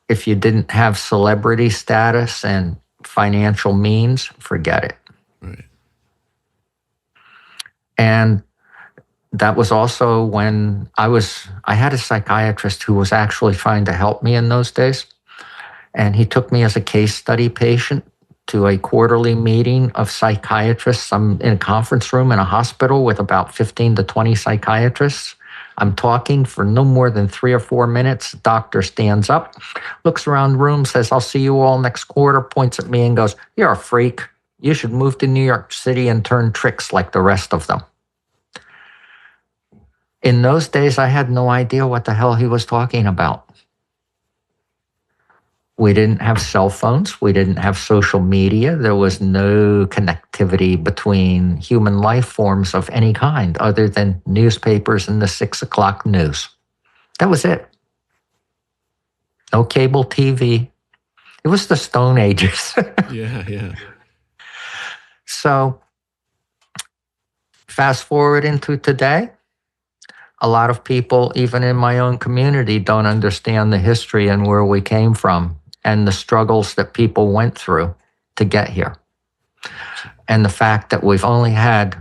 if you didn't have celebrity status and financial means, forget it. Right. And that was also when I had a psychiatrist who was actually trying to help me in those days. And he took me as a case study patient to a quarterly meeting of psychiatrists. I'm in a conference room in a hospital with about 15 to 20 psychiatrists. I'm talking for no more than 3 or 4 minutes. The doctor stands up, looks around the room, says, "I'll see you all next quarter," points at me and goes, "You're a freak. You should move to New York City and turn tricks like the rest of them." In those days, I had no idea what the hell he was talking about. We didn't have cell phones. We didn't have social media. There was no connectivity between human life forms of any kind other than newspapers and the 6 o'clock news. That was it. No cable TV. It was the Stone Ages. Yeah. So fast forward into today, a lot of people, even in my own community, don't understand the history and where we came from and the struggles that people went through to get here. And the fact that we've only had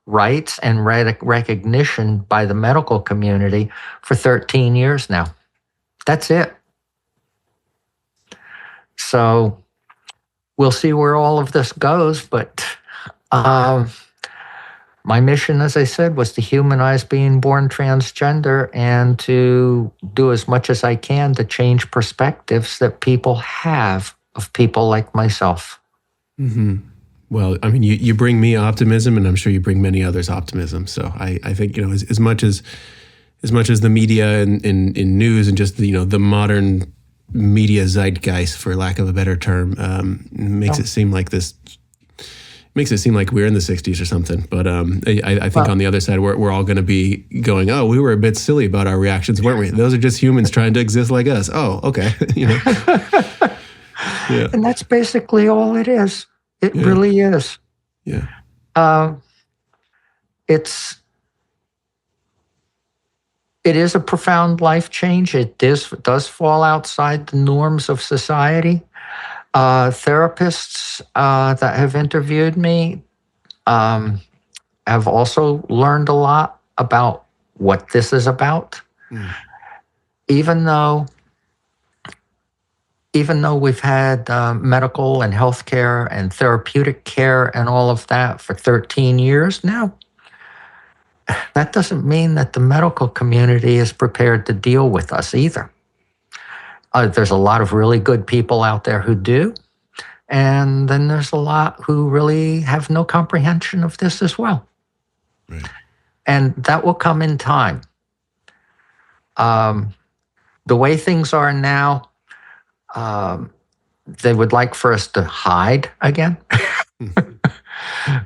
rights and recognition by the medical community for 13 years now. That's it. So we'll see where all of this goes, but my mission, as I said, was to humanize being born transgender and to do as much as I can to change perspectives that people have of people like myself. Mm-hmm. Well, I mean, you bring me optimism, and I'm sure you bring many others optimism. So I think, as much as the media and in news and just the modern media zeitgeist, for lack of a better term, makes it seem like we're in the 60s or something. But I think on the other side, we're all going to be going, "Oh, we were a bit silly about our reactions, weren't we? Those are just humans trying to exist like us." Oh, okay. Yeah. And that's basically all it is. It really is. Yeah. It is a profound life change. It does fall outside the norms of society. Therapists that have interviewed me have also learned a lot about what this is about. Even though we've had medical and healthcare and therapeutic care and all of that for 13 years now, that doesn't mean that the medical community is prepared to deal with us either. There's a lot of really good people out there who do. And then there's a lot who really have no comprehension of this as well. Right. And that will come in time. The way things are now, they would like for us to hide again.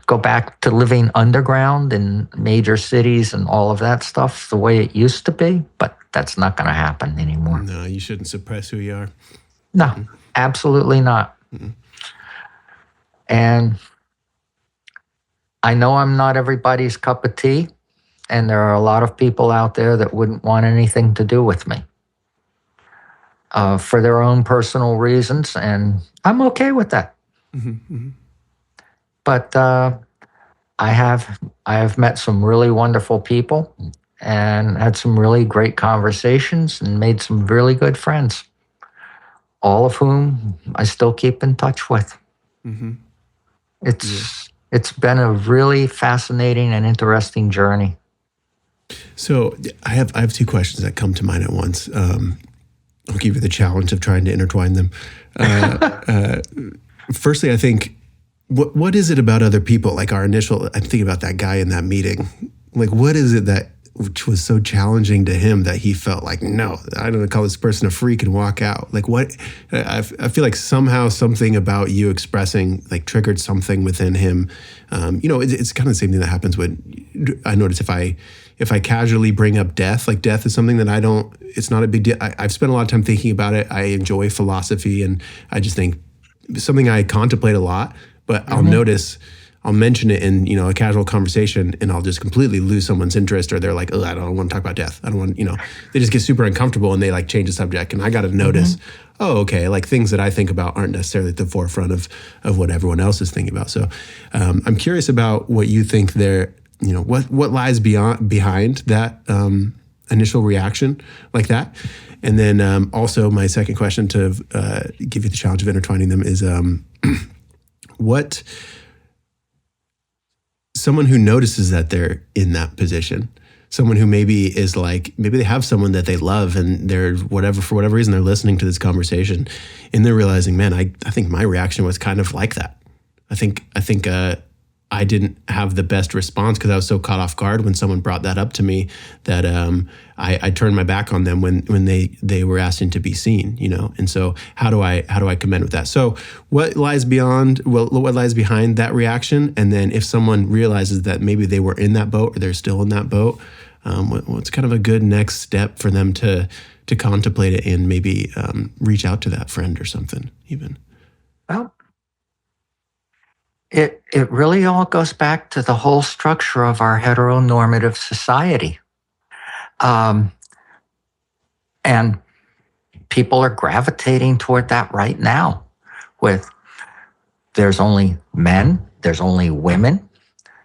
Go back to living underground in major cities and all of that stuff the way it used to be, but that's not going to happen anymore. No, you shouldn't suppress who you are. No, absolutely not. Mm-mm. And I know I'm not everybody's cup of tea, and there are a lot of people out there that wouldn't want anything to do with me for their own personal reasons, and I'm okay with that. Mm-hmm, mm-hmm. But I have met some really wonderful people and had some really great conversations and made some really good friends, all of whom I still keep in touch with. Mm-hmm. It's been a really fascinating and interesting journey. So I have two questions that come to mind at once. I'll give you the challenge of trying to intertwine them. Firstly, I think, what is it about other people? Like I'm thinking about that guy in that meeting. Like, what is it that which was so challenging to him that he felt like, no, I don't call this person a freak and walk out? Like what? I feel like somehow something about you expressing like triggered something within him. It's kind of the same thing that happens when I notice if I casually bring up death, like death is something that it's not a big deal. I've spent a lot of time thinking about it. I enjoy philosophy, and I just think it's something I contemplate a lot, but I'll mention it in, a casual conversation, and I'll just completely lose someone's interest, or they're like, oh, I don't want to talk about death. I don't want, they just get super uncomfortable and they like change the subject. And I got to notice, oh, okay, like things that I think about aren't necessarily at the forefront of what everyone else is thinking about. So I'm curious about what you think there, what lies behind that initial reaction like that. And then also my second question to give you the challenge of intertwining them is what someone who notices that they're in that position, someone who maybe they have someone that they love and they're for whatever reason, they're listening to this conversation and they're realizing, man, I think my reaction was kind of like that. I think I didn't have the best response because I was so caught off guard when someone brought that up to me that I turned my back on them when they were asking to be seen, And so how do I commend with that? So what lies behind that reaction? And then if someone realizes that maybe they were in that boat or they're still in that boat, what's kind of a good next step for them to contemplate it and maybe reach out to that friend or something even? Well, It really all goes back to the whole structure of our heteronormative society. And people are gravitating toward that right now with there's only men, there's only women.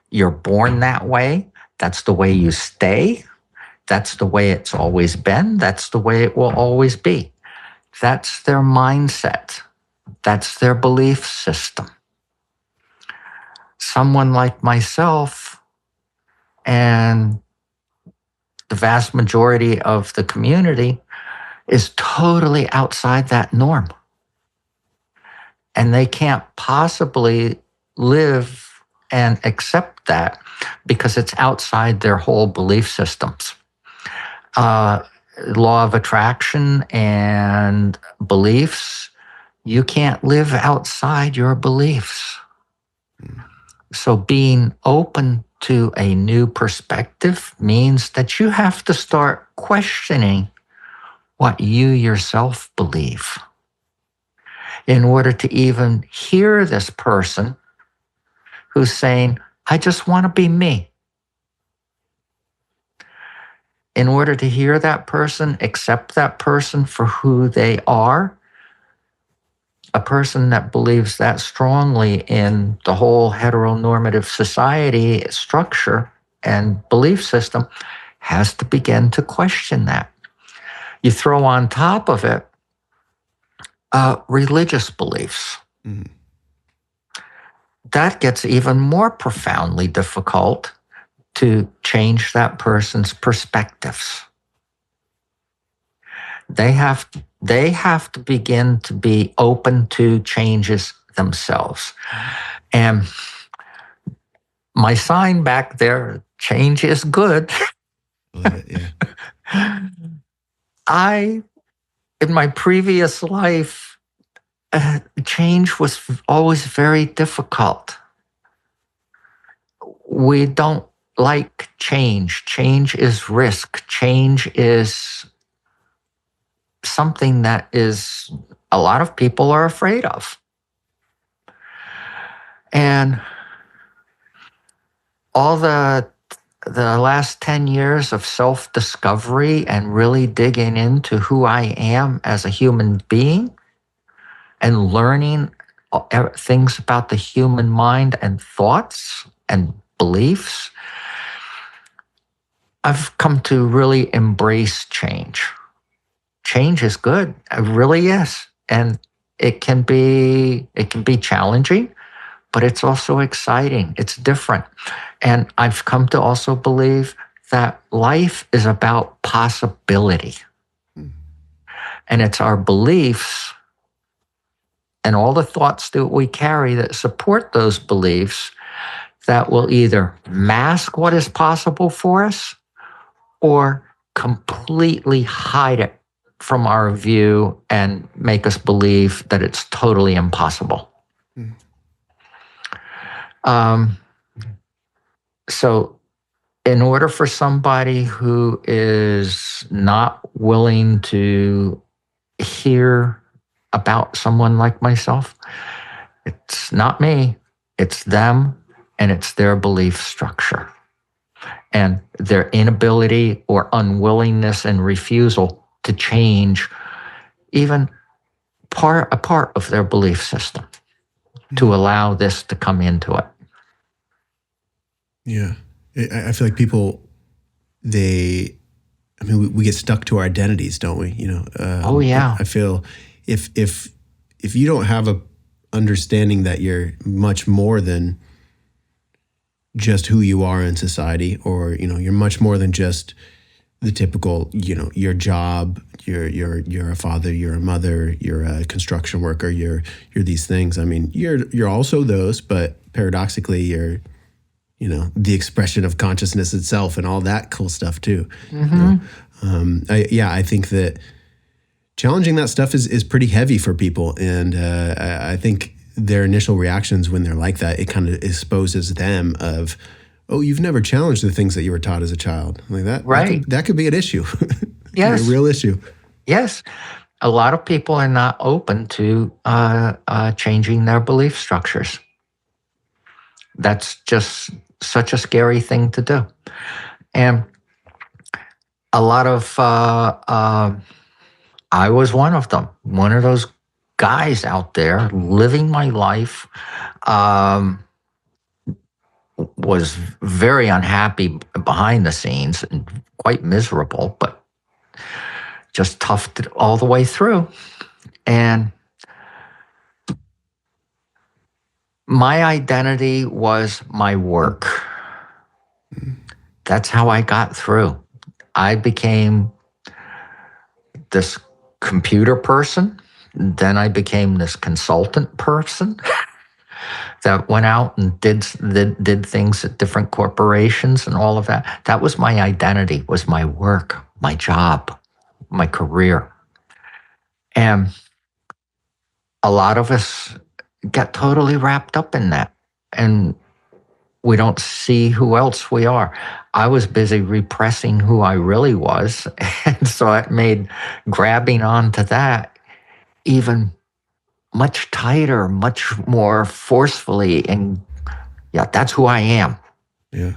You're born that way. That's the way you stay. That's the way it's always been. That's the way it will always be. That's their mindset. That's their belief system. Someone like myself and the vast majority of the community is totally outside that norm. And they can't possibly live and accept that because it's outside their whole belief systems. Law of attraction and beliefs, you can't live outside your beliefs. So being open to a new perspective means that you have to start questioning what you yourself believe in order to even hear this person who's saying, I just want to be me. In order to hear that person, accept that person for who they are, a person that believes that strongly in the whole heteronormative society structure and belief system has to begin to question that. You throw on top of it religious beliefs. Mm-hmm. That gets even more profoundly difficult to change that person's perspectives. They have they have to begin to be open to changes themselves. And my sign back there, change is good. Love it, yeah. In my previous life, change was always very difficult. We don't like change. Change is risk. Change is something that is a lot of people are afraid of. And all the last 10 years of self-discovery and really digging into who I am as a human being and learning things about the human mind and thoughts and beliefs, I've come to really embrace change. Change is good. It really is. And it can be challenging, but it's also exciting. It's different. And I've come to also believe that life is about possibility. And it's our beliefs and all the thoughts that we carry that support those beliefs that will either mask what is possible for us or completely hide it from our view and make us believe that it's totally impossible. So in order for somebody who is not willing to hear about someone like myself, it's not me, it's them, and it's their belief structure and their inability or unwillingness and refusal to change even a part of their belief system to allow this to come into it. Yeah. I feel like people, we get stuck to our identities, don't we? Oh, yeah. I feel if you don't have a understanding that you're much more than just who you are in society, or, you're much more than just the typical, your job, you're a father, you're a mother, you're a construction worker, you're these things. I mean, you're also those, but paradoxically, you're, the expression of consciousness itself and all that cool stuff too. I think that challenging that stuff is pretty heavy for people. And I think their initial reactions when they're like that, it kind of exposes them of, oh, you've never challenged the things that you were taught as a child. Like that, right? That could be an issue. Yes. A real issue. Yes. A lot of people are not open to changing their belief structures. That's just such a scary thing to do. And a lot of, I was one of them, one of those guys out there living my life, was very unhappy behind the scenes and quite miserable, but just toughed it all the way through. And my identity was my work. That's how I got through. I became this computer person. Then I became this consultant person that went out and did things at different corporations and all of that. That was my identity, was my work, my job, my career. And a lot of us get totally wrapped up in that. And we don't see who else we are. I was busy repressing who I really was. And so it made grabbing onto that even much tighter, much more forcefully. And yeah, that's who I am. Yeah.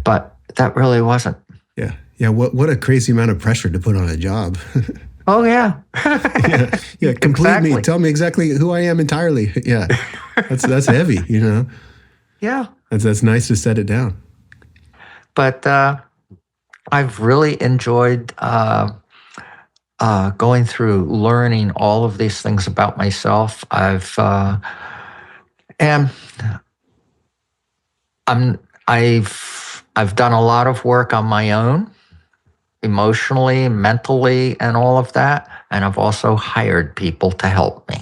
But that really wasn't. Yeah. Yeah. What a crazy amount of pressure to put on a job. Oh, yeah. Yeah. Complete Exactly. me. Tell me exactly who I am entirely. Yeah. That's heavy, Yeah. That's nice to set it down. But I've really enjoyed going through learning all of these things about myself. I've done a lot of work on my own, emotionally, mentally, and all of that. And I've also hired people to help me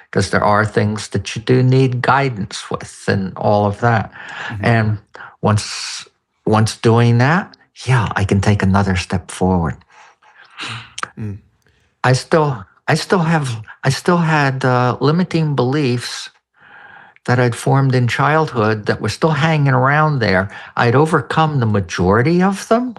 because there are things that you do need guidance with and all of that. And once doing that, yeah, I can take another step forward. I still had limiting beliefs that I'd formed in childhood that were still hanging around there. I'd overcome the majority of them,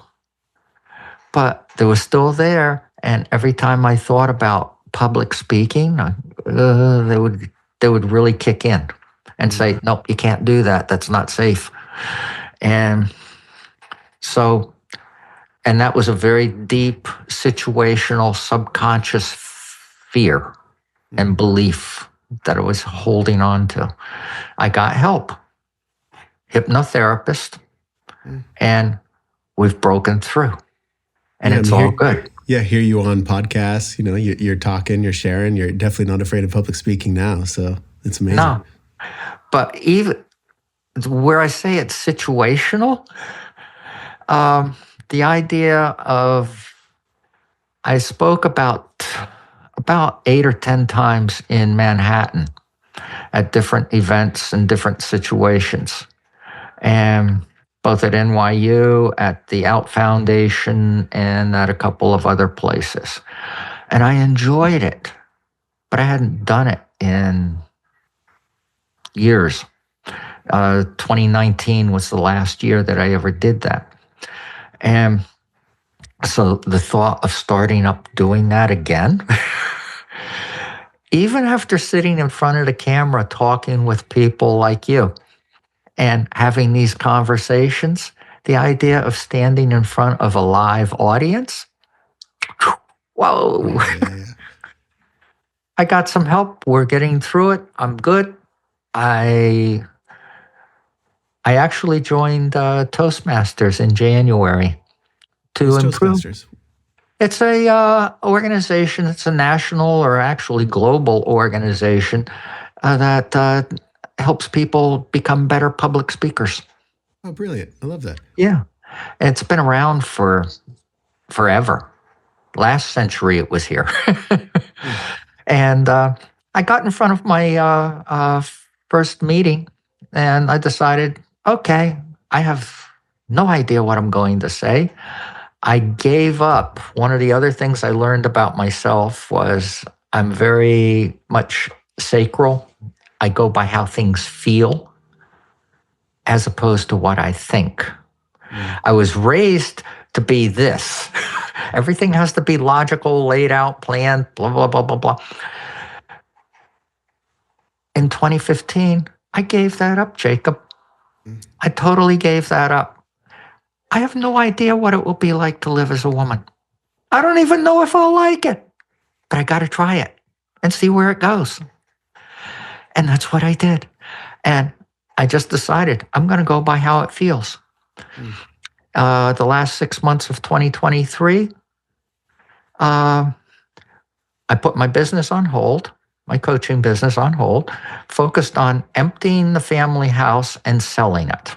but they were still there. And every time I thought about public speaking, they would really kick in and say, "Nope, you can't do that. That's not safe." And so, and that was a very deep, situational, subconscious fear and belief that I was holding on to. I got help, hypnotherapist, and we've broken through, and it's all good. Yeah, hear you on podcasts. You're talking, you're sharing. You're definitely not afraid of public speaking now. So it's amazing. No, but even where I say it's situational, the idea of I spoke about 8 or 10 times in Manhattan at different events and different situations, and both at NYU, at the Out Foundation, and at a couple of other places. And I enjoyed it, but I hadn't done it in years. 2019 was the last year that I ever did that. And so the thought of starting up doing that again, even after sitting in front of the camera talking with people like you and having these conversations, the idea of standing in front of a live audience, whoa. Yeah. I got some help. We're getting through it. I'm good. I actually joined Toastmasters in January to improve. Toastmasters? It's a organization. It's a national or actually global organization that helps people become better public speakers. Oh, brilliant. I love that. Yeah. It's been around for forever. Last century it was here. And I got in front of my first meeting and I decided, okay, I have no idea what I'm going to say. I gave up. One of the other things I learned about myself was I'm very much sacral. I go by how things feel as opposed to what I think. I was raised to be this. Everything has to be logical, laid out, planned, blah, blah, blah, blah, blah. In 2015, I gave that up, Jacob. I totally gave that up. I have no idea what it will be like to live as a woman. I don't even know if I'll like it, but I got to try it and see where it goes. And that's what I did. And I just decided I'm going to go by how it feels. The last 6 months of 2023, I put my business on hold, my coaching business on hold, focused on emptying the family house and selling it.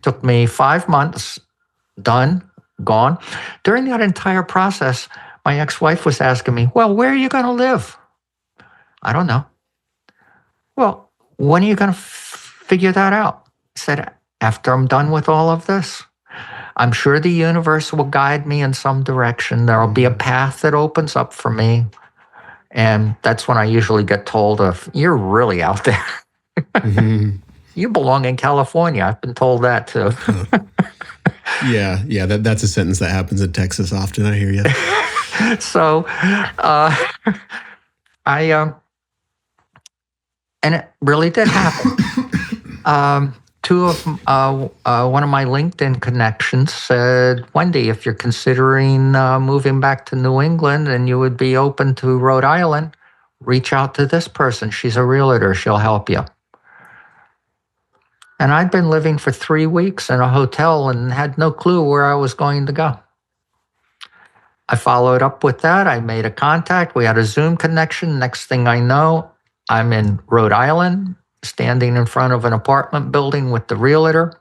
Took me 5 months, done, gone. During that entire process, my ex-wife was asking me, well, where are you going to live? I don't know. Well, when are you going to figure that out? I said, after I'm done with all of this. I'm sure the universe will guide me in some direction. There will be a path that opens up for me. And that's when I usually get told of, you're really out there. You belong in California. I've been told that too. Yeah, that's a sentence that happens in Texas often. I hear you. So, and it really did happen. One of my LinkedIn connections said, Wendy, if you're considering moving back to New England and you would be open to Rhode Island, reach out to this person. She's a realtor. She'll help you. And I'd been living for 3 weeks in a hotel and had no clue where I was going to go. I followed up with that. I made a contact. We had a Zoom connection. Next thing I know, I'm in Rhode Island, standing in front of an apartment building with the realtor,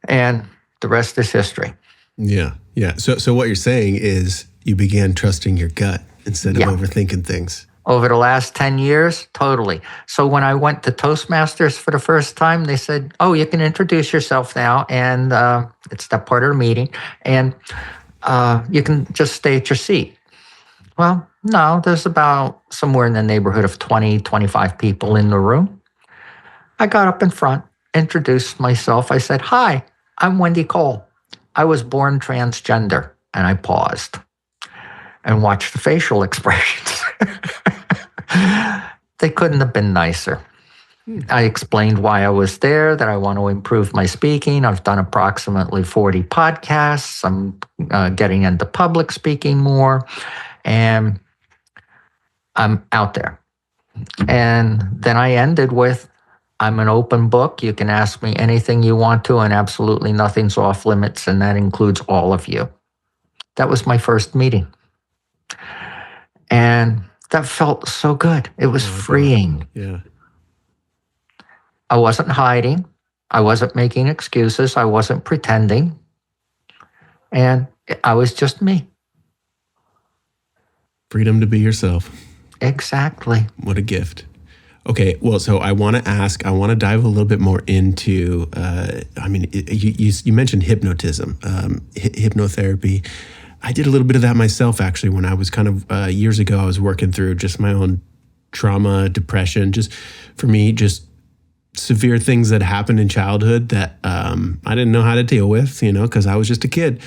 and the rest is history. Yeah. Yeah. So what you're saying is you began trusting your gut instead of overthinking things. Over the last 10 years, totally. So when I went to Toastmasters for the first time, they said, oh, you can introduce yourself now. And it's that part of the meeting. And you can just stay at your seat. Well, no, there's about somewhere in the neighborhood of 20, 25 people in the room. I got up in front, introduced myself. I said, hi, I'm Wendy Cole. I was born transgender. And I paused and watched the facial expressions. They couldn't have been nicer. I explained why I was there, that I want to improve my speaking. I've done approximately 40 podcasts. I'm getting into public speaking more. And I'm out there. And then I ended with, I'm an open book. You can ask me anything you want to, and absolutely nothing's off limits, and that includes all of you. That was my first meeting. And that felt so good. It was freeing. Yeah. I wasn't hiding. I wasn't making excuses. I wasn't pretending. And I was just me. Freedom to be yourself. Exactly. What a gift. Okay, well, so I want to dive a little bit more into, you mentioned hypnotism, hypnotherapy. I did a little bit of that myself, actually, when I was kind of, years ago, I was working through just my own trauma, depression, just for me, just severe things that happened in childhood that I didn't know how to deal with, because I was just a kid.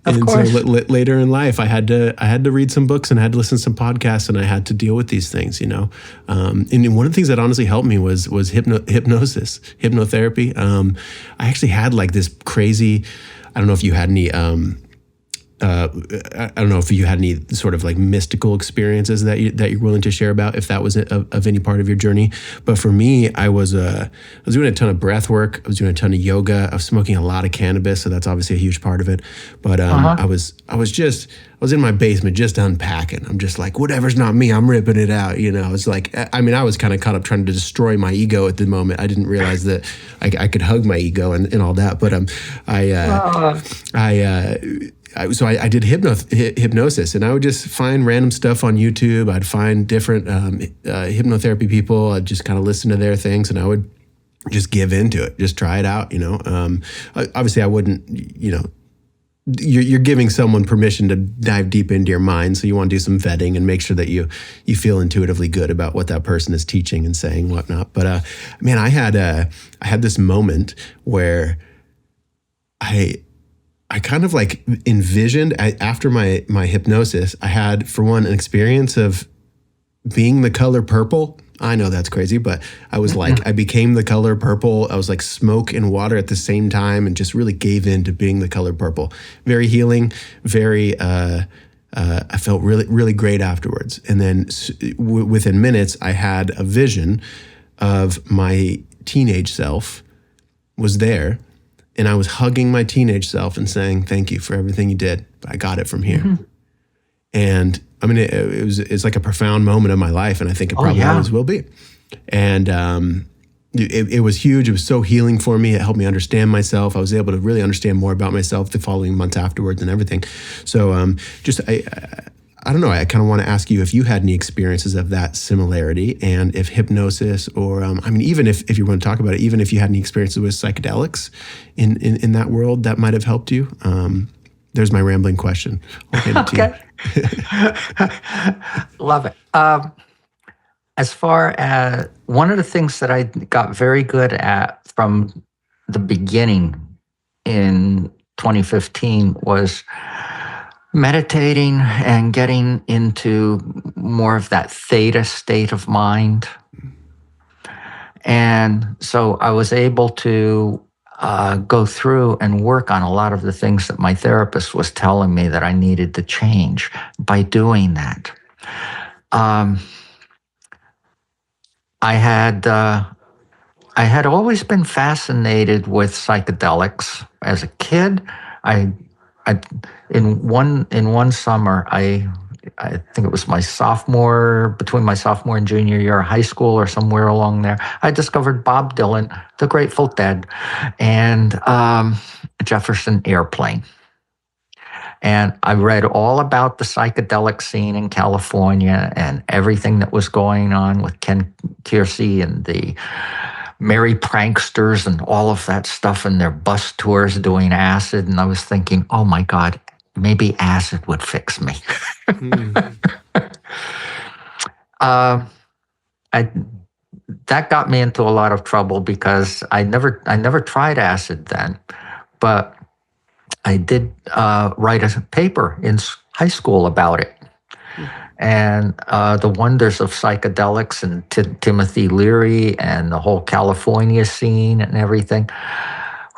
Of course. So later in life, I had to read some books and I had to listen to some podcasts and I had to deal with these things, And one of the things that honestly helped me was hypnosis, hypnotherapy. I actually had like this crazy, I don't know if you had any, I don't know if you had any sort of like mystical experiences that you're willing to share about, if that was of any part of your journey. But for me, I was doing a ton of breath work. I was doing a ton of yoga. I was smoking a lot of cannabis, so that's obviously a huge part of it. But I was in my basement just unpacking. I'm just like, whatever's not me, I'm ripping it out. It's like, I was kind of caught up trying to destroy my ego at the moment. I didn't realize that I could hug my ego and all that. But So I did hypnosis, and I would just find random stuff on YouTube. I'd find different hypnotherapy people. I'd just kind of listen to their things, and I would just give into it, just try it out. Obviously I wouldn't. You're giving someone permission to dive deep into your mind, so you want to do some vetting and make sure that you feel intuitively good about what that person is teaching and saying, and whatnot. But I had this moment where I kind of like envisioned after my hypnosis, I had, for one, an experience of being the color purple. I know that's crazy, but I was like, I became the color purple. I was like smoke and water at the same time and just really gave in to being the color purple. Very healing, very, I felt really, really great afterwards. And then within minutes, I had a vision of my teenage self was there. And I was hugging my teenage self and saying, thank you for everything you did. But I got it from here. Mm-hmm. And it's like a profound moment of my life. And I think it probably always will be. And it was huge. It was so healing for me. It helped me understand myself. I was able to really understand more about myself the following months afterwards and everything. So I don't know. I kind of want to ask you if you had any experiences of that similarity, and if hypnosis or, even if you want to talk about it, even if you had any experiences with psychedelics in that world that might have helped you. There's my rambling question. I'll hand it to you. Love it. As far as one of the things that I got very good at from the beginning in 2015 was meditating and getting into more of that theta state of mind. And so I was able to go through and work on a lot of the things that my therapist was telling me that I needed to change by doing that. I had always been fascinated with psychedelics as a kid. In one summer, I think it was between my sophomore and junior year of high school or somewhere along there, I discovered Bob Dylan, The Grateful Dead, and Jefferson Airplane. And I read all about the psychedelic scene in California and everything that was going on with Ken Kiersey and the merry pranksters and all of that stuff and their bus tours doing acid. And I was thinking, oh my God, maybe acid would fix me. That got me into a lot of trouble because I never tried acid then, but I did write a paper in high school about it, and the wonders of psychedelics and Timothy Leary and the whole California scene and everything.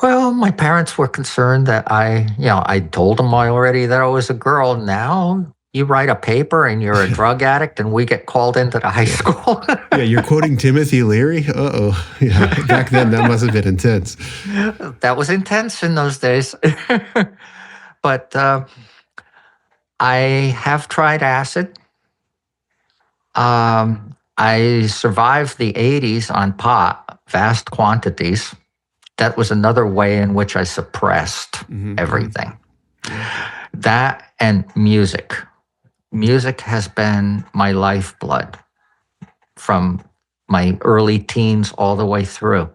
Well, my parents were concerned that I told them already that I was a girl. Now you write a paper and you're a drug addict and we get called into the high school. Yeah, you're quoting Timothy Leary? Uh-oh. Yeah, back then that must have been intense. That was intense in those days. But I have tried acid. I survived the 80s on pot, vast quantities. That was another way in which I suppressed everything. That and music. Music has been my lifeblood from my early teens all the way through.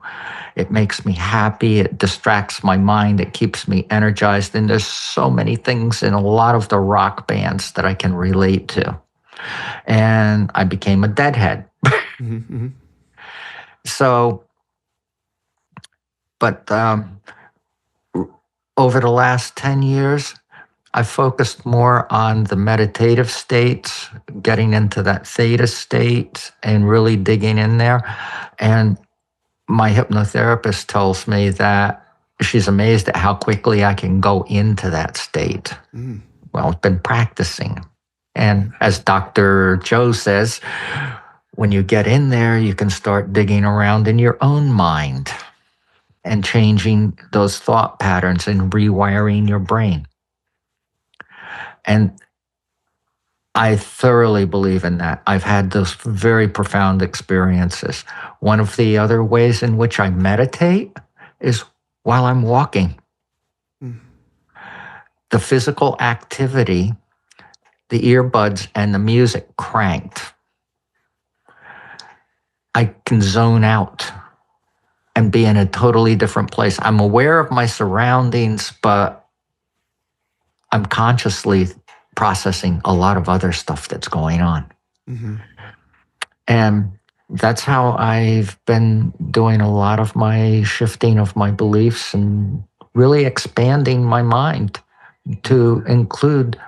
It makes me happy. It distracts my mind. It keeps me energized. And there's so many things in a lot of the rock bands that I can relate to. And I became a deadhead. So, but over the last 10 years, I focused more on the meditative states, getting into that theta state and really digging in there. And my hypnotherapist tells me that she's amazed at how quickly I can go into that state. Well, I've been practicing. And as Dr. Joe says, when you get in there, you can start digging around in your own mind and changing those thought patterns and rewiring your brain. And I thoroughly believe in that. I've had those very profound experiences. One of the other ways in which I meditate is while I'm walking. The physical activity, the earbuds and the music cranked. I can zone out and be in a totally different place. I'm aware of my surroundings, but I'm consciously processing a lot of other stuff that's going on. And that's how I've been doing a lot of my shifting of my beliefs and really expanding my mind to include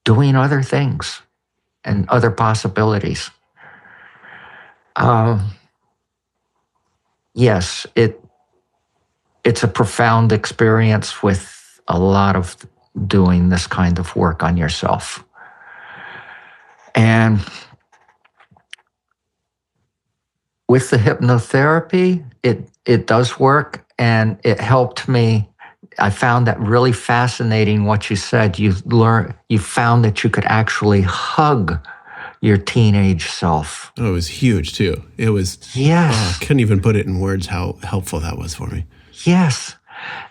doing other things and other possibilities. Yes, it's a profound experience with a lot of doing this kind of work on yourself. And with the hypnotherapy, it does work, and it helped me. I found that really fascinating what you said. You found that you could actually hug your teenage self. Oh, it was huge too. It was, yes. I couldn't even put it in words how helpful that was for me. Yes.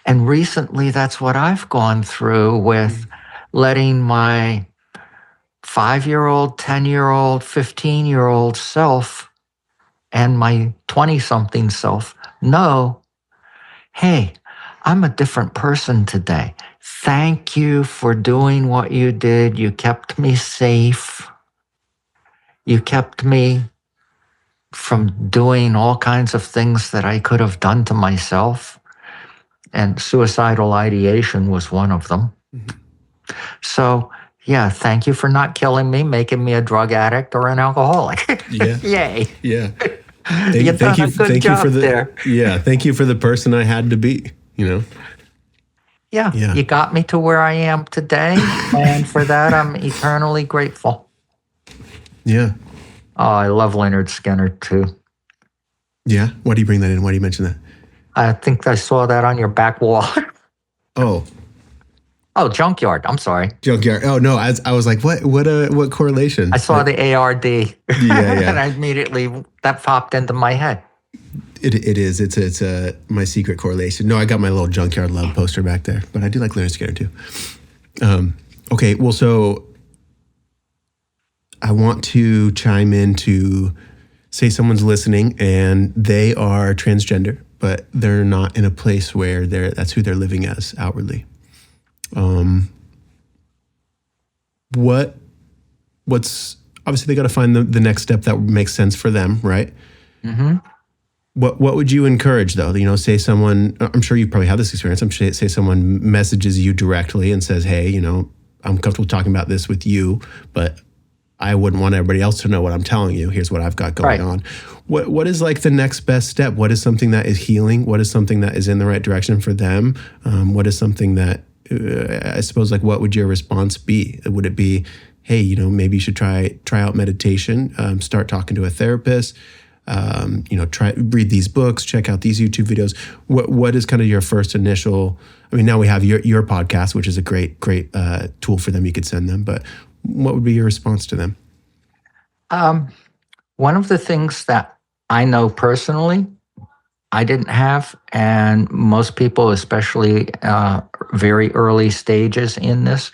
And recently, that's what I've gone through with letting my 5-year-old, 10-year-old, 15-year-old self and my 20-something self know, hey, I'm a different person today. Thank you for doing what you did. You kept me safe. You kept me from doing all kinds of things that I could have done to myself. And suicidal ideation was one of them. So, yeah, thank you for not killing me, making me a drug addict or an alcoholic. Yeah. Yay. Yeah. Thank you for the there. Yeah, thank you for the person I had to be, Yeah, you got me to where I am today, and for that I'm eternally grateful. Yeah. Oh, I love Leonard Skinner too. Yeah? Why do you bring that in? Why do you mention that? I think I saw that on your back wall. Oh, Junkyard. I'm sorry. Junkyard. Oh no, I was like, what correlation? I saw the ARD. Yeah. And I immediately, that popped into my head. It is. It's my secret correlation. No, I got my little Junkyard Love poster back there, but I do like Leonard Skinner too. Okay, well, so I want to chime in to say someone's listening and they are transgender, but they're not in a place where that's who they're living as outwardly. What's obviously they got to find the next step that makes sense for them, right? Mm-hmm. What would you encourage though? Say someone, I'm sure you probably have this experience. Say someone messages you directly and says, "Hey, I'm comfortable talking about this with you, but I wouldn't want everybody else to know what I'm telling you. Here's what I've got going on." What is like the next best step? What is something that is healing? What is something that is in the right direction for them? What is something that I suppose, like, what would your response be? Would it be, "Hey, maybe you should try out meditation, start talking to a therapist, try read these books, check out these YouTube videos"? What is kind of your first initial? I mean, now we have your podcast, which is a great tool for them. You could send them, but what would be your response to them? One of the things that I know personally, I didn't have, and most people, especially very early stages in this,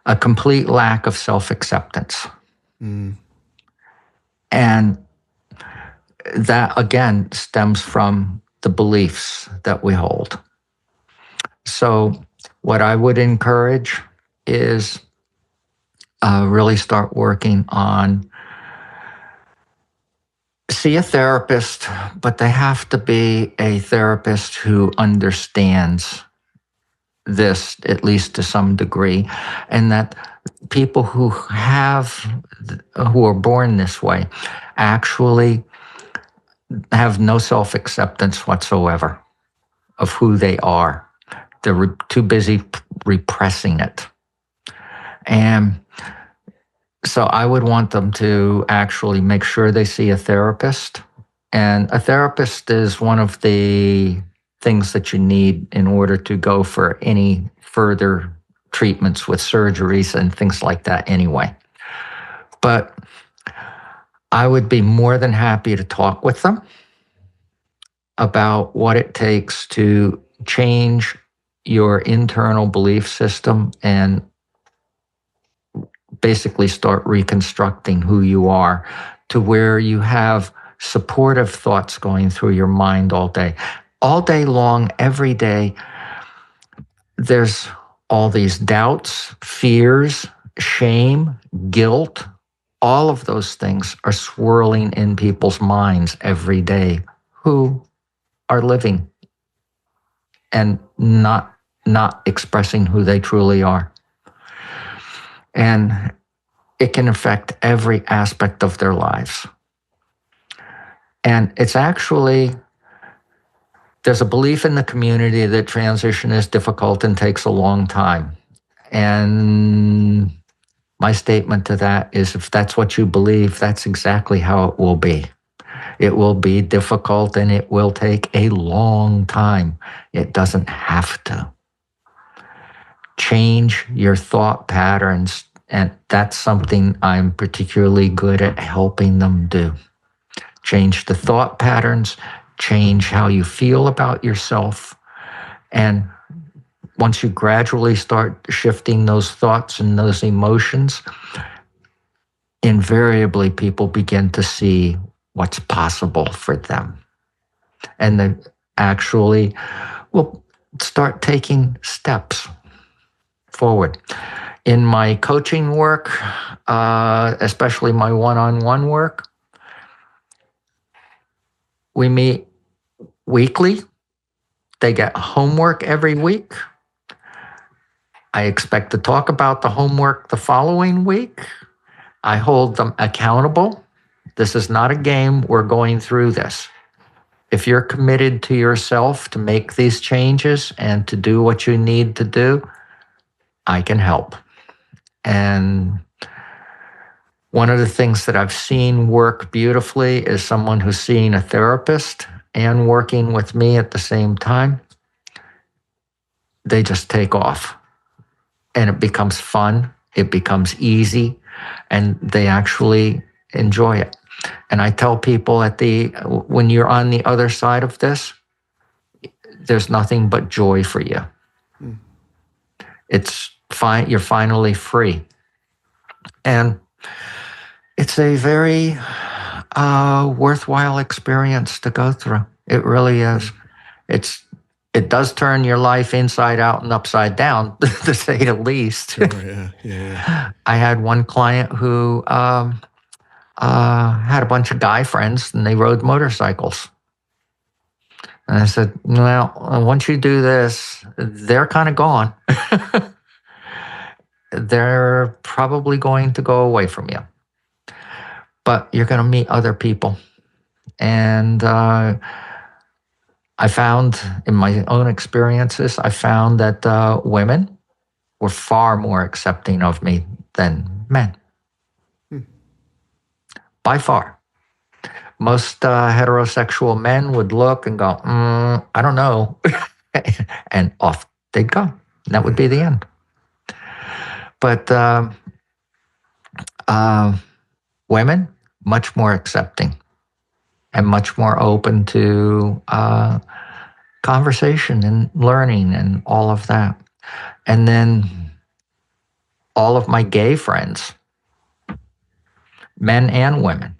a complete lack of self-acceptance. And that, again, stems from the beliefs that we hold. So what I would encourage is really start working on, see a therapist, but they have to be a therapist who understands this, at least to some degree, and that people who are born this way actually have no self-acceptance whatsoever of who they are. They're too busy repressing it. And so I would want them to actually make sure they see a therapist. And a therapist is one of the things that you need in order to go for any further treatments with surgeries and things like that anyway. But I would be more than happy to talk with them about what it takes to change your internal belief system and basically start reconstructing who you are to where you have supportive thoughts going through your mind all day. All day long, every day, there's all these doubts, fears, shame, guilt. All of those things are swirling in people's minds every day who are living and not expressing who they truly are. And it can affect every aspect of their lives. And it's actually, there's a belief in the community that transition is difficult and takes a long time. And my statement to that is, if that's what you believe, that's exactly how it will be. It will be difficult and it will take a long time. It doesn't have to. Change your thought patterns, and that's something I'm particularly good at helping them do. Change the thought patterns, change how you feel about yourself, and once you gradually start shifting those thoughts and those emotions, invariably people begin to see what's possible for them. And they actually will start taking steps forward. In my coaching work, especially my one-on-one work, we meet weekly. They get homework every week. I expect to talk about the homework the following week. I hold them accountable. This is not a game. We're going through this. If you're committed to yourself to make these changes and to do what you need to do, I can help. And one of the things that I've seen work beautifully is someone who's seeing a therapist and working with me at the same time. They just take off. And it becomes fun, it becomes easy, and they actually enjoy it. And I tell people when you're on the other side of this, there's nothing but joy for you. It's you're finally free. And it's a very worthwhile experience to go through. It really is. It does turn your life inside out and upside down, to say the least. Sure, yeah. I had one client who had a bunch of guy friends, and they rode motorcycles. And I said, well, once you do this, they're kind of gone. They're probably going to go away from you. But you're going to meet other people. And I found, in my own experiences, I found that women were far more accepting of me than men. By far. Most heterosexual men would look and go, I don't know. And off they'd go. And that would be the end. But women, much more accepting and much more open to conversation and learning and all of that. And then all of my gay friends, men and women,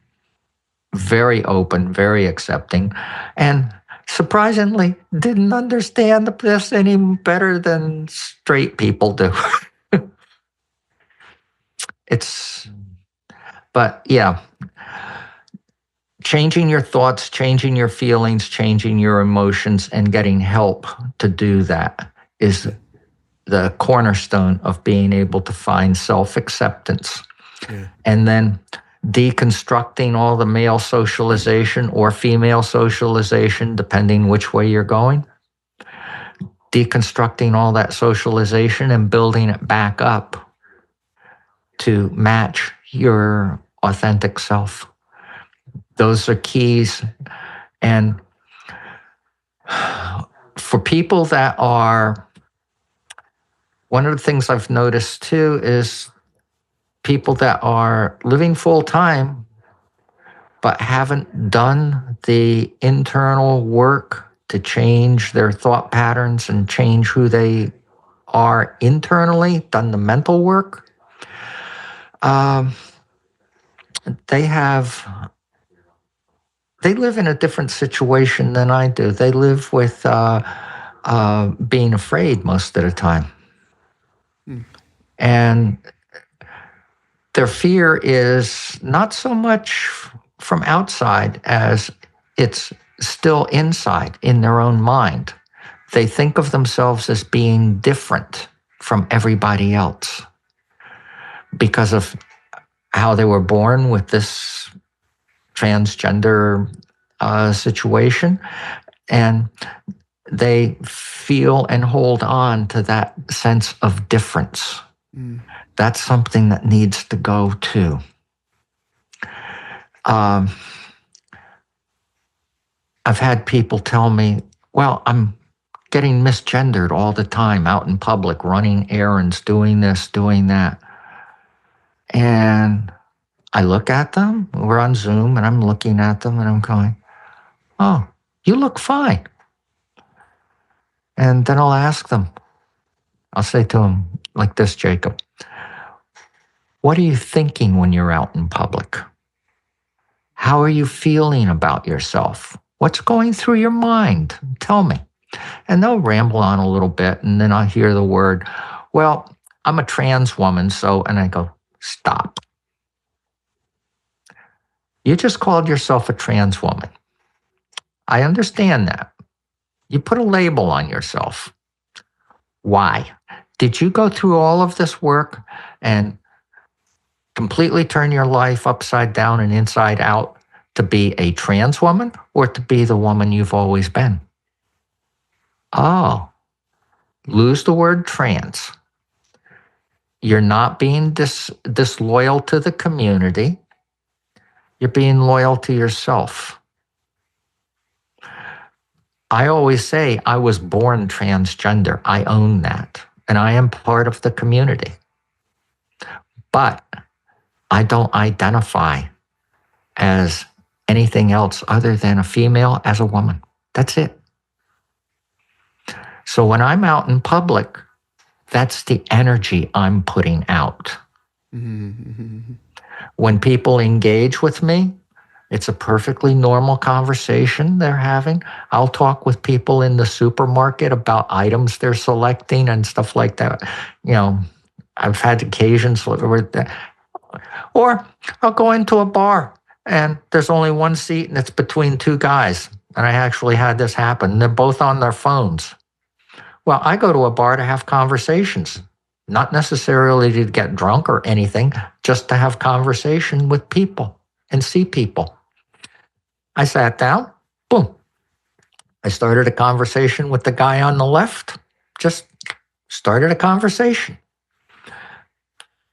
very open, very accepting, and surprisingly didn't understand this any better than straight people do. But yeah, changing your thoughts, changing your feelings, changing your emotions, and getting help to do that is the cornerstone of being able to find self-acceptance. Yeah. And then deconstructing all the male socialization or female socialization, depending which way you're going, deconstructing all that socialization and building it back up to match your authentic self. Those are keys. And for people that are, one of the things I've noticed too is people that are living full time but haven't done the internal work to change their thought patterns and change who they are internally, done the mental work. They live in a different situation than I do. They live with being afraid most of the time. And their fear is not so much from outside as it's still inside in their own mind. They think of themselves as being different from everybody else because of how they were born with this transgender situation. And they feel and hold on to that sense of difference. That's something that needs to go too. I've had people tell me, well, I'm getting misgendered all the time out in public, running errands, doing this, doing that. And I look at them, we're on Zoom, and I'm looking at them and I'm going, oh, you look fine. And then I'll ask them, I'll say to them like this, Jacob, what are you thinking when you're out in public? How are you feeling about yourself? What's going through your mind? Tell me. And they'll ramble on a little bit, and then I'll hear the word, well, I'm a trans woman, so, and I go, stop. You just called yourself a trans woman. I understand that. You put a label on yourself. Why? Did you go through all of this work and completely turn your life upside down and inside out to be a trans woman or to be the woman you've always been? Oh, lose the word trans. You're not being disloyal to the community. You're being loyal to yourself. I always say I was born transgender. I own that. And I am part of the community. But I don't identify as anything else other than a female, as a woman. That's it. So when I'm out in public, That's the energy I'm putting out. Mm-hmm. When people engage with me, it's a perfectly normal conversation they're having. I'll talk with people in the supermarket about items they're selecting and stuff like that. I've had occasions where or I'll go into a bar and there's only one seat and it's between two guys. And I actually had this happen. They're both on their phones. Well, I go to a bar to have conversations, not necessarily to get drunk or anything, just to have conversation with people and see people. I sat down, boom. I started a conversation with the guy on the left, just started a conversation.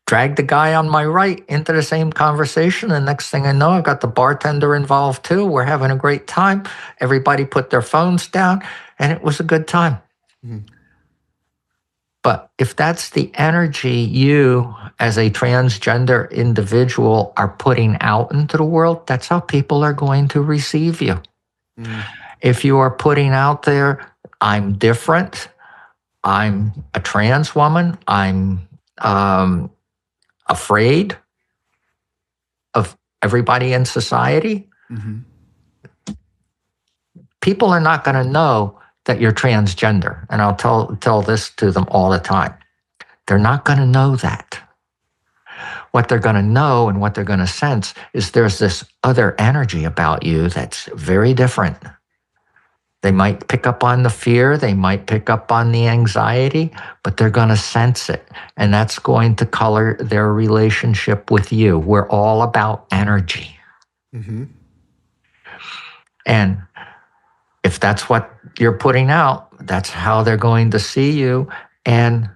Dragged the guy on my right into the same conversation. And next thing I know, I've got the bartender involved too. We're having a great time. Everybody put their phones down and it was a good time. Mm-hmm. But if that's the energy you as a transgender individual are putting out into the world, that's how people are going to receive you. Mm. If you are putting out there, I'm different, I'm a trans woman, I'm afraid of everybody in society, mm-hmm. people are not going to know that you're transgender. And I'll tell this to them all the time. They're not going to know that. What they're going to know and what they're going to sense is there's this other energy about you that's very different. They might pick up on the fear, they might pick up on the anxiety, but they're going to sense it. And that's going to color their relationship with you. We're all about energy. Mm-hmm. And if that's what you're putting out, that's how they're going to see you. And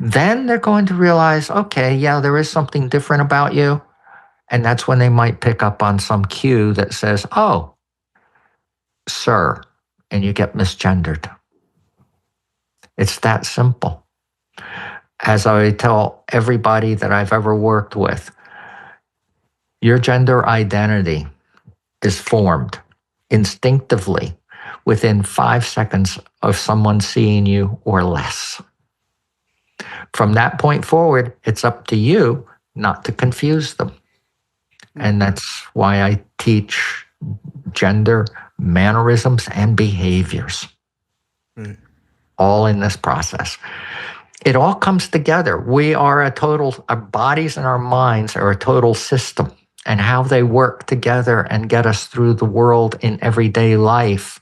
then they're going to realize, okay, yeah, there is something different about you. And that's when they might pick up on some cue that says, oh, sir, and you get misgendered. It's that simple. As I tell everybody that I've ever worked with, your gender identity is formed instinctively within 5 seconds of someone seeing you or less. From that point forward, it's up to you not to confuse them. And that's why I teach gender mannerisms and behaviors, all in this process. It all comes together. We are our bodies and our minds are a total system, and how they work together and get us through the world in everyday life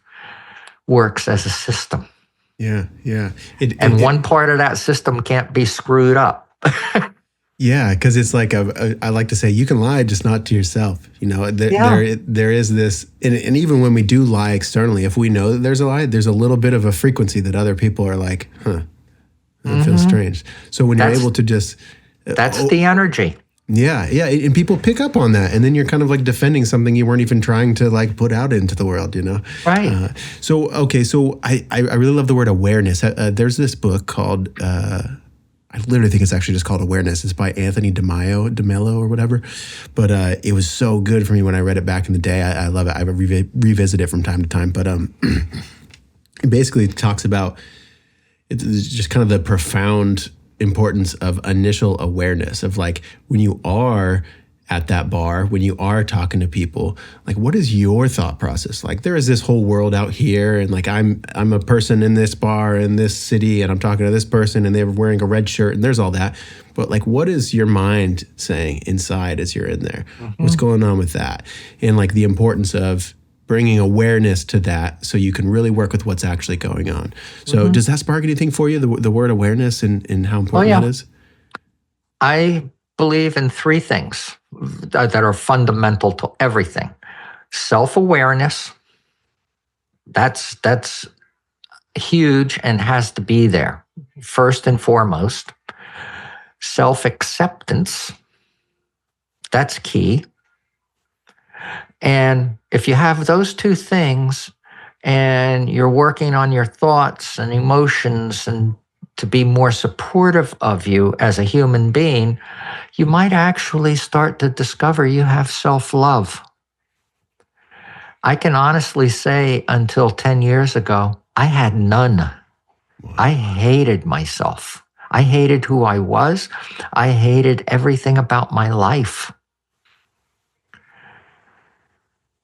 works as a system. Yeah. And one part of that system can't be screwed up. Yeah, because it's like I like to say, you can lie, just not to yourself. There is this, and even when we do lie externally, if we know that there's a lie, there's a little bit of a frequency that other people are like, that feels strange. So when you're able to just... That's the energy. Yeah, and people pick up on that, and then you're kind of like defending something you weren't even trying to like put out into the world, Right. So I really love the word awareness. There's this book called... I literally think it's actually just called Awareness. It's by Anthony DeMello or whatever. But it was so good for me when I read it back in the day. I love it. I revisit it from time to time. But it basically talks about it's just kind of the profound importance of initial awareness of like when you are at that bar, when you are talking to people, like what is your thought process? Like there is this whole world out here and like I'm a person in this bar in this city and I'm talking to this person and they're wearing a red shirt and there's all that. But like what is your mind saying inside as you're in there? Mm-hmm. What's going on with that? And like the importance of bringing awareness to that so you can really work with what's actually going on. So does that spark anything for you, the word awareness and how important that is? I believe in three things that are fundamental to everything. Self-awareness, that's huge and has to be there, first and foremost. Self-acceptance, that's key. And if you have those two things and you're working on your thoughts and emotions and to be more supportive of you as a human being, you might actually start to discover you have self-love. I can honestly say until 10 years ago, I had none. Wow. I hated myself. I hated who I was. I hated everything about my life.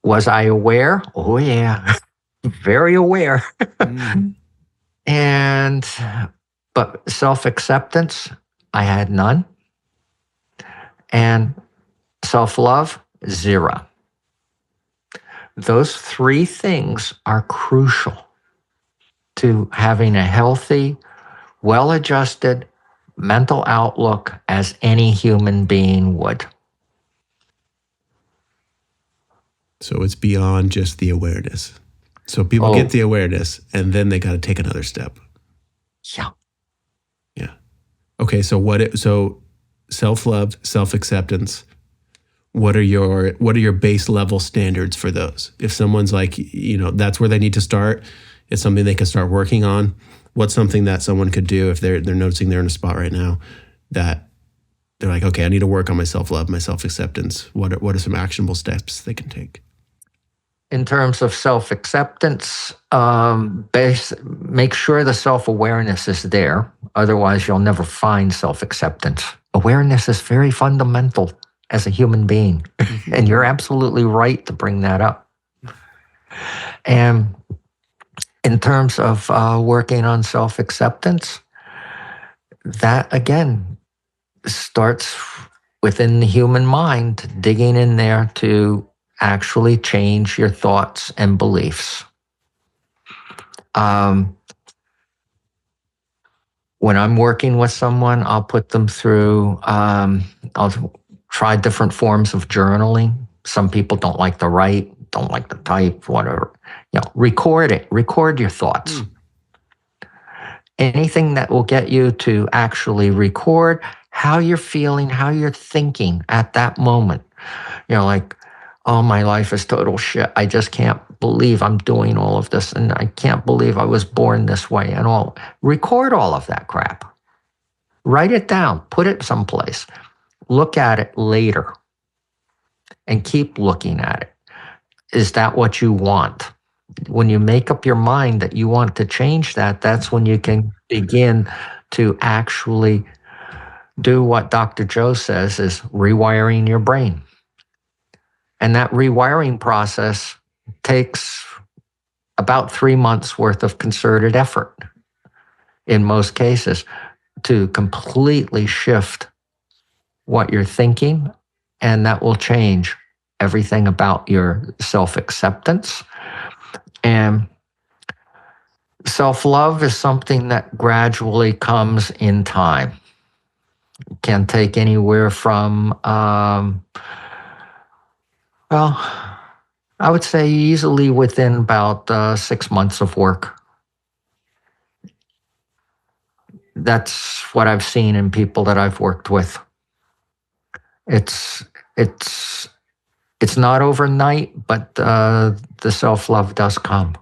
Was I aware? Oh, yeah. Very aware. But self-acceptance, I had none. And self-love, zero. Those three things are crucial to having a healthy, well-adjusted mental outlook as any human being would. So it's beyond just the awareness. So people get the awareness and then they got to take another step. Yeah. Yeah. Okay. So self-love, self-acceptance. What are your base level standards for those? If someone's like, that's where they need to start, it's something they can start working on. What's something that someone could do if they're noticing they're in a spot right now that they're like, okay, I need to work on my self-love, my self-acceptance. What are some actionable steps they can take? In terms of self-acceptance, make sure the self-awareness is there. Otherwise, you'll never find self-acceptance. Awareness is very fundamental as a human being. And you're absolutely right to bring that up. And in terms of working on self-acceptance, that, again, starts within the human mind, digging in there to actually change your thoughts and beliefs. When I'm working with someone, I'll put them through, I'll try different forms of journaling. Some people don't like to write, don't like to type, whatever. Record it. Record your thoughts. Anything that will get you to actually record how you're feeling, how you're thinking at that moment. Like, oh, my life is total shit. I just can't believe I'm doing all of this, and I can't believe I was born this way and all. Record all of that crap. Write it down. Put it someplace. Look at it later and keep looking at it. Is that what you want? When you make up your mind that you want to change that, that's when you can begin to actually do what Dr. Joe says is rewiring your brain. And that rewiring process takes about 3 months worth of concerted effort in most cases to completely shift what you're thinking, and that will change everything about your self-acceptance. And self-love is something that gradually comes in time. It can take anywhere from, I would say easily within about 6 months of work. That's what I've seen in people that I've worked with. It's not overnight, but the self-love does come.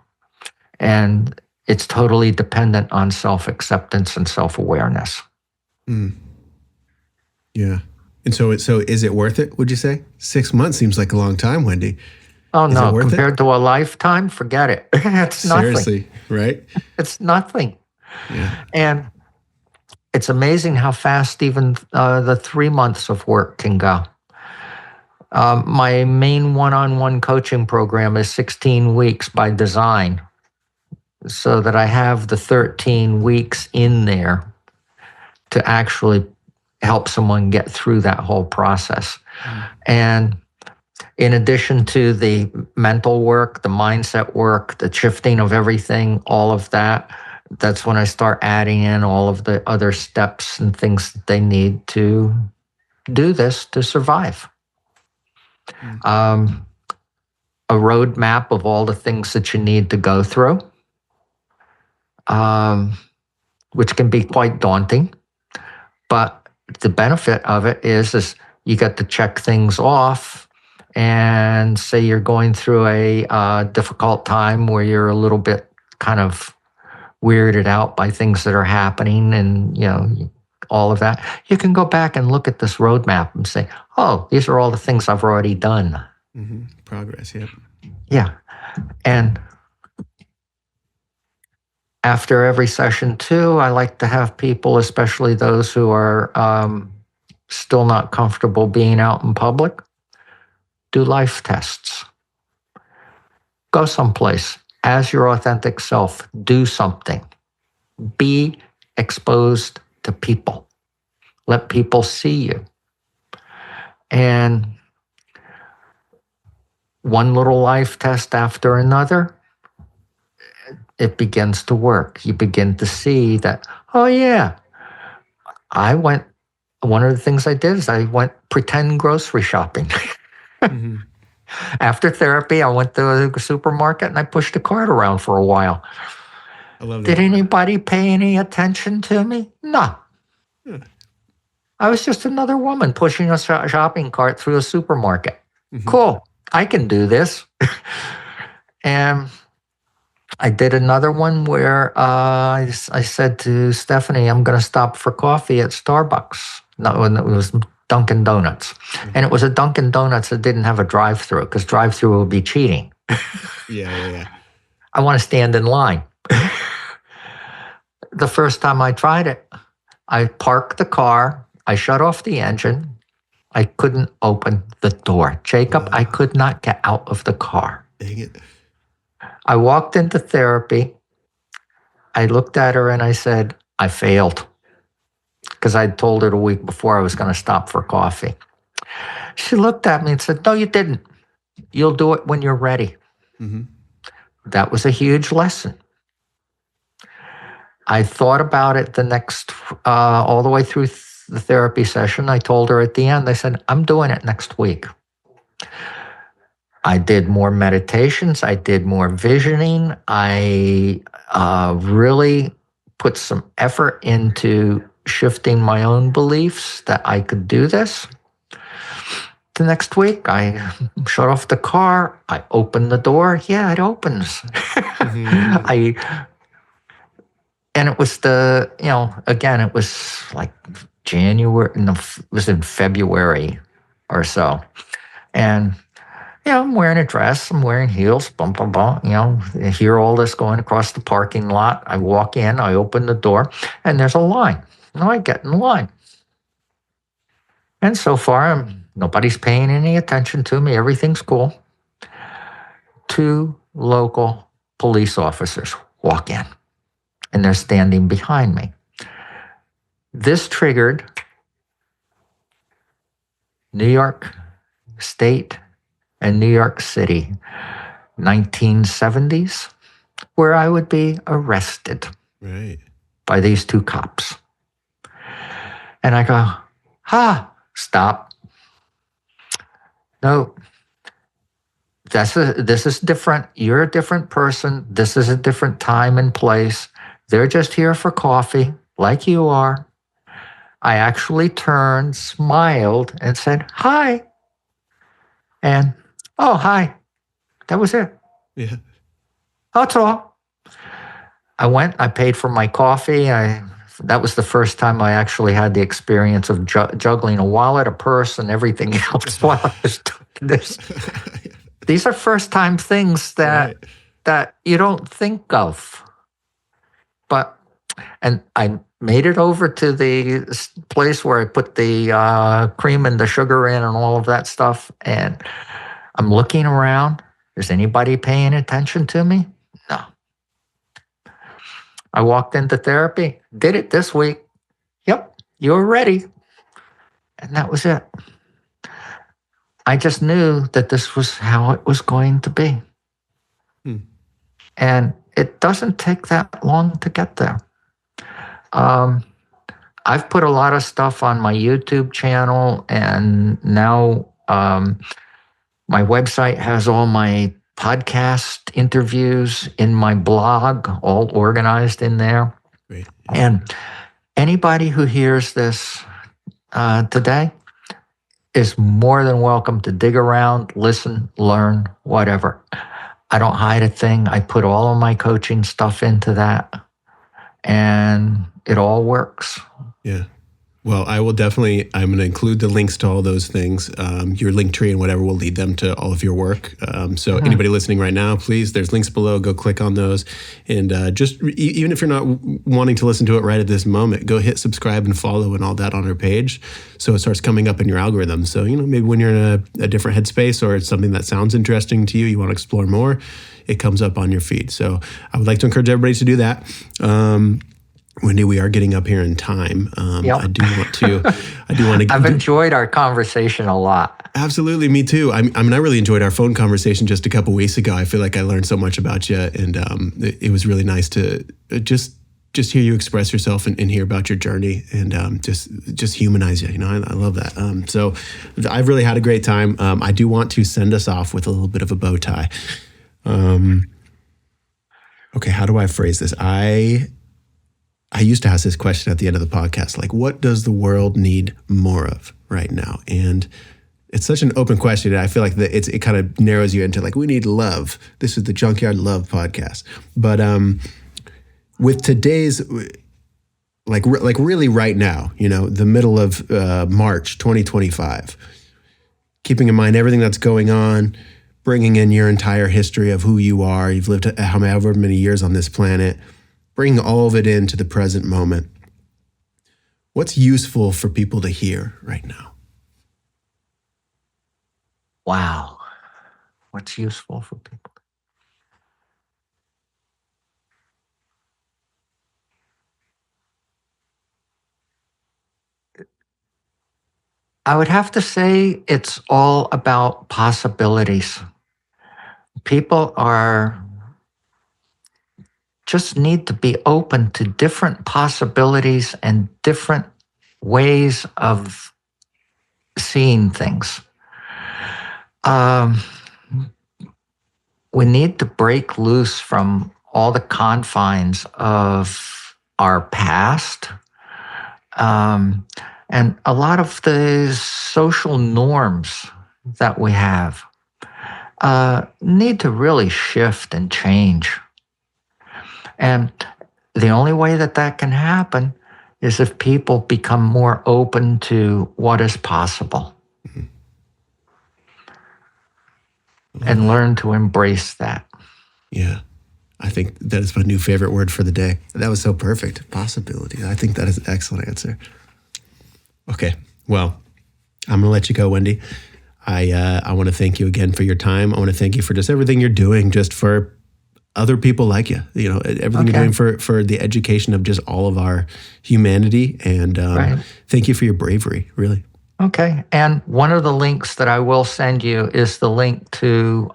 And it's totally dependent on self-acceptance and self-awareness. Yeah. And so is it worth it, would you say? 6 months seems like a long time, Wendy. Oh, no. Compared to a lifetime, forget it. It's nothing. Seriously, right? It's nothing. Yeah. And it's amazing how fast even the 3 months of work can go. My main one-on-one coaching program is 16 weeks by design, so that I have the 13 weeks in there to actually help someone get through that whole process. And in addition to the mental work, the mindset work, the shifting of everything, all of that, that's when I start adding in all of the other steps and things that they need to do this to survive. A roadmap of all the things that you need to go through, which can be quite daunting. But the benefit of it is you get to check things off, and say you're going through a difficult time where you're a little bit kind of weirded out by things that are happening and, all of that. You can go back and look at this roadmap and say, oh, these are all the things I've already done. Progress, yeah. Yeah. And After every session too, I like to have people, especially those who are still not comfortable being out in public, do life tests. Go someplace as your authentic self. Do something. Be exposed to people. Let people see you. And one little life test after another, it begins to work. You begin to see that, oh yeah, one of the things I did is I went pretend grocery shopping. Mm-hmm. After therapy, I went to the supermarket and I pushed a cart around for a while. I love that. Did anybody pay any attention to me? No. Yeah. I was just another woman pushing a shopping cart through a supermarket. Mm-hmm. Cool. I can do this. And I did another one where I said to Stephanie, I'm going to stop for coffee at Starbucks. No, it was Dunkin' Donuts. Mm-hmm. And it was a Dunkin' Donuts that didn't have a drive-through because drive-through would be cheating. Yeah. I want to stand in line. The first time I tried it, I parked the car. I shut off the engine. I couldn't open the door. Jacob, I could not get out of the car. Dang it. I walked into therapy. I looked at her and I said, I failed. Because I'd told her the week before I was going to stop for coffee. She looked at me and said, no, you didn't. You'll do it when you're ready. Mm-hmm. That was a huge lesson. I thought about it the next, all the way through the therapy session. I told her at the end, I said, I'm doing it next week. I did more meditations. I did more visioning. I really put some effort into shifting my own beliefs that I could do this. The next week, I shut off the car. I opened the door. Yeah, it opens. Mm-hmm. And it was again, it was like January, no, it was in February or so. And, I'm wearing a dress, I'm wearing heels, bum, bum, bum, I hear all this going across the parking lot. I walk in, I open the door, and there's a line. I get in line. And so far, nobody's paying any attention to me. Everything's cool. 2 local police officers walk in. And they're standing behind me. This triggered New York State and New York City, 1970s, where I would be arrested by these 2 cops. And I go, stop. No, this is different. You're a different person. This is a different time and place. They're just here for coffee, like you are. I actually turned, smiled, and said, hi. And, oh, hi. That was it. Yeah. That's all. I went, I paid for my coffee. That was the first time I actually had the experience of juggling a wallet, a purse, and everything else while I was doing this. These are first-time things that you don't think of. And I made it over to the place where I put the cream and the sugar in and all of that stuff. And I'm looking around. Is anybody paying attention to me? No. I walked into therapy, did it this week. Yep, you're ready. And that was it. I just knew that this was how it was going to be. And it doesn't take that long to get there. I've put a lot of stuff on my YouTube channel, and now my website has all my podcast interviews in my blog, all organized in there. Great. And anybody who hears this today is more than welcome to dig around, listen, learn, whatever. I don't hide a thing. I put all of my coaching stuff into that, and it all works. Yeah. Well, I will definitely, I'm going to include the links to all those things. Your link tree and whatever will lead them to all of your work. So anybody listening right now, please, there's links below. Go click on those. And just even if you're not wanting to listen to it right at this moment, go hit subscribe and follow and all that on our page. So it starts coming up in your algorithm. So, maybe when you're in a different headspace or it's something that sounds interesting to you, you want to explore more, it comes up on your feed. So I would like to encourage everybody to do that. Wendy, we are getting up here in time. Yep. I do want to. I've enjoyed our conversation a lot. Absolutely, me too. I really enjoyed our phone conversation just a couple weeks ago. I feel like I learned so much about you, and it was really nice to just hear you express yourself and hear about your journey, and just humanize you. I love that. So I've really had a great time. I do want to send us off with a little bit of a bow tie. Okay, how do I phrase this? I used to ask this question at the end of the podcast, like, what does the world need more of right now? And it's such an open question. And I feel like it kind of narrows you into like, we need love. This is the Junkyard Love Podcast. But with today's, like really right now, the middle of March 2025, keeping in mind everything that's going on, bringing in your entire history of who you are. You've lived however many years on this planet. Bring all of it into the present moment. What's useful for people to hear right now? Wow. What's useful for people? I would have to say it's all about possibilities. People just need to be open to different possibilities and different ways of seeing things. We need to break loose from all the confines of our past. And a lot of the social norms that we have need to really shift and change. And the only way that can happen is if people become more open to what is possible and learn to embrace that. Yeah. I think that is my new favorite word for the day. That was so perfect. Possibility. I think that is an excellent answer. Okay. Well, I'm going to let you go, Wendy. I want to thank you again for your time. I want to thank you for just everything you're doing just for other people like you, everything you're doing for the education of just all of our humanity. And thank you for your bravery, really. Okay. And one of the links that I will send you is the link to,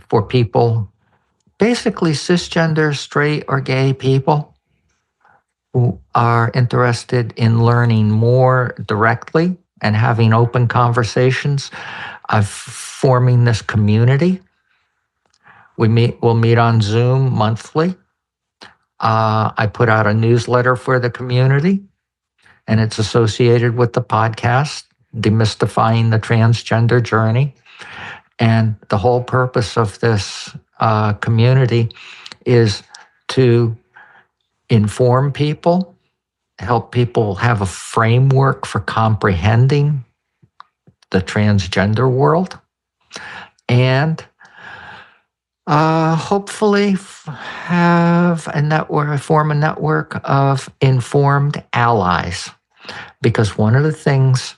for people, basically cisgender, straight or gay people who are interested in learning more directly and having open conversations of forming this community. We'll meet on Zoom monthly. I put out a newsletter for the community, and it's associated with the podcast, Demystifying the Transgender Journey. And the whole purpose of this community is to inform people, help people have a framework for comprehending the transgender world, and hopefully have a network, form a network of informed allies. Because one of the things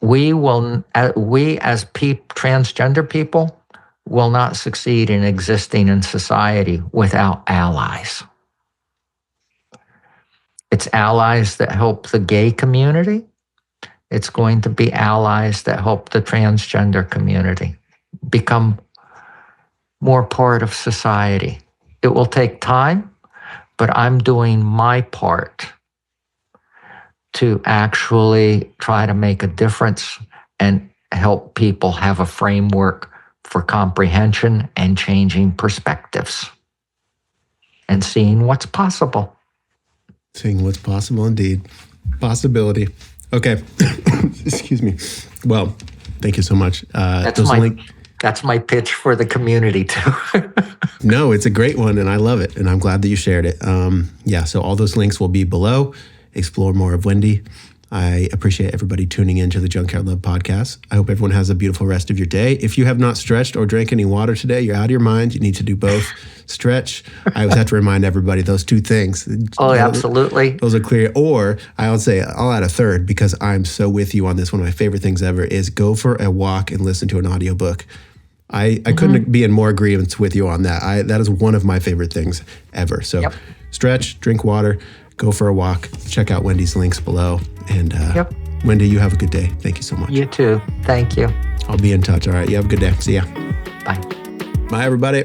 we as transgender people will not succeed in existing in society without allies. It's allies that help the gay community. It's going to be allies that help the transgender community become more part of society. It will take time, but I'm doing my part to actually try to make a difference and help people have a framework for comprehension and changing perspectives and seeing what's possible. Seeing what's possible indeed. Possibility. Okay. Excuse me. Well, thank you so much. That's my pitch for the community too. No, it's a great one and I love it. And I'm glad that you shared it. So all those links will be below. explore more of Wendy. I appreciate everybody tuning in to the Junkyard Love Podcast. I hope everyone has a beautiful rest of your day. If you have not stretched or drank any water today, you're out of your mind. You need to do both. Stretch. I always have to remind everybody those two things. Oh, absolutely. Those are clear. Or I'll add a third because I'm so with you on this. One of my favorite things ever is go for a walk and listen to an audiobook. I couldn't be in more agreement with you on that. That is one of my favorite things ever. So stretch, drink water, go for a walk, check out Wendy's links below. And Wendy, you have a good day. Thank you so much. You too. Thank you. I'll be in touch. All right. You have a good day. See ya. Bye. Bye, everybody.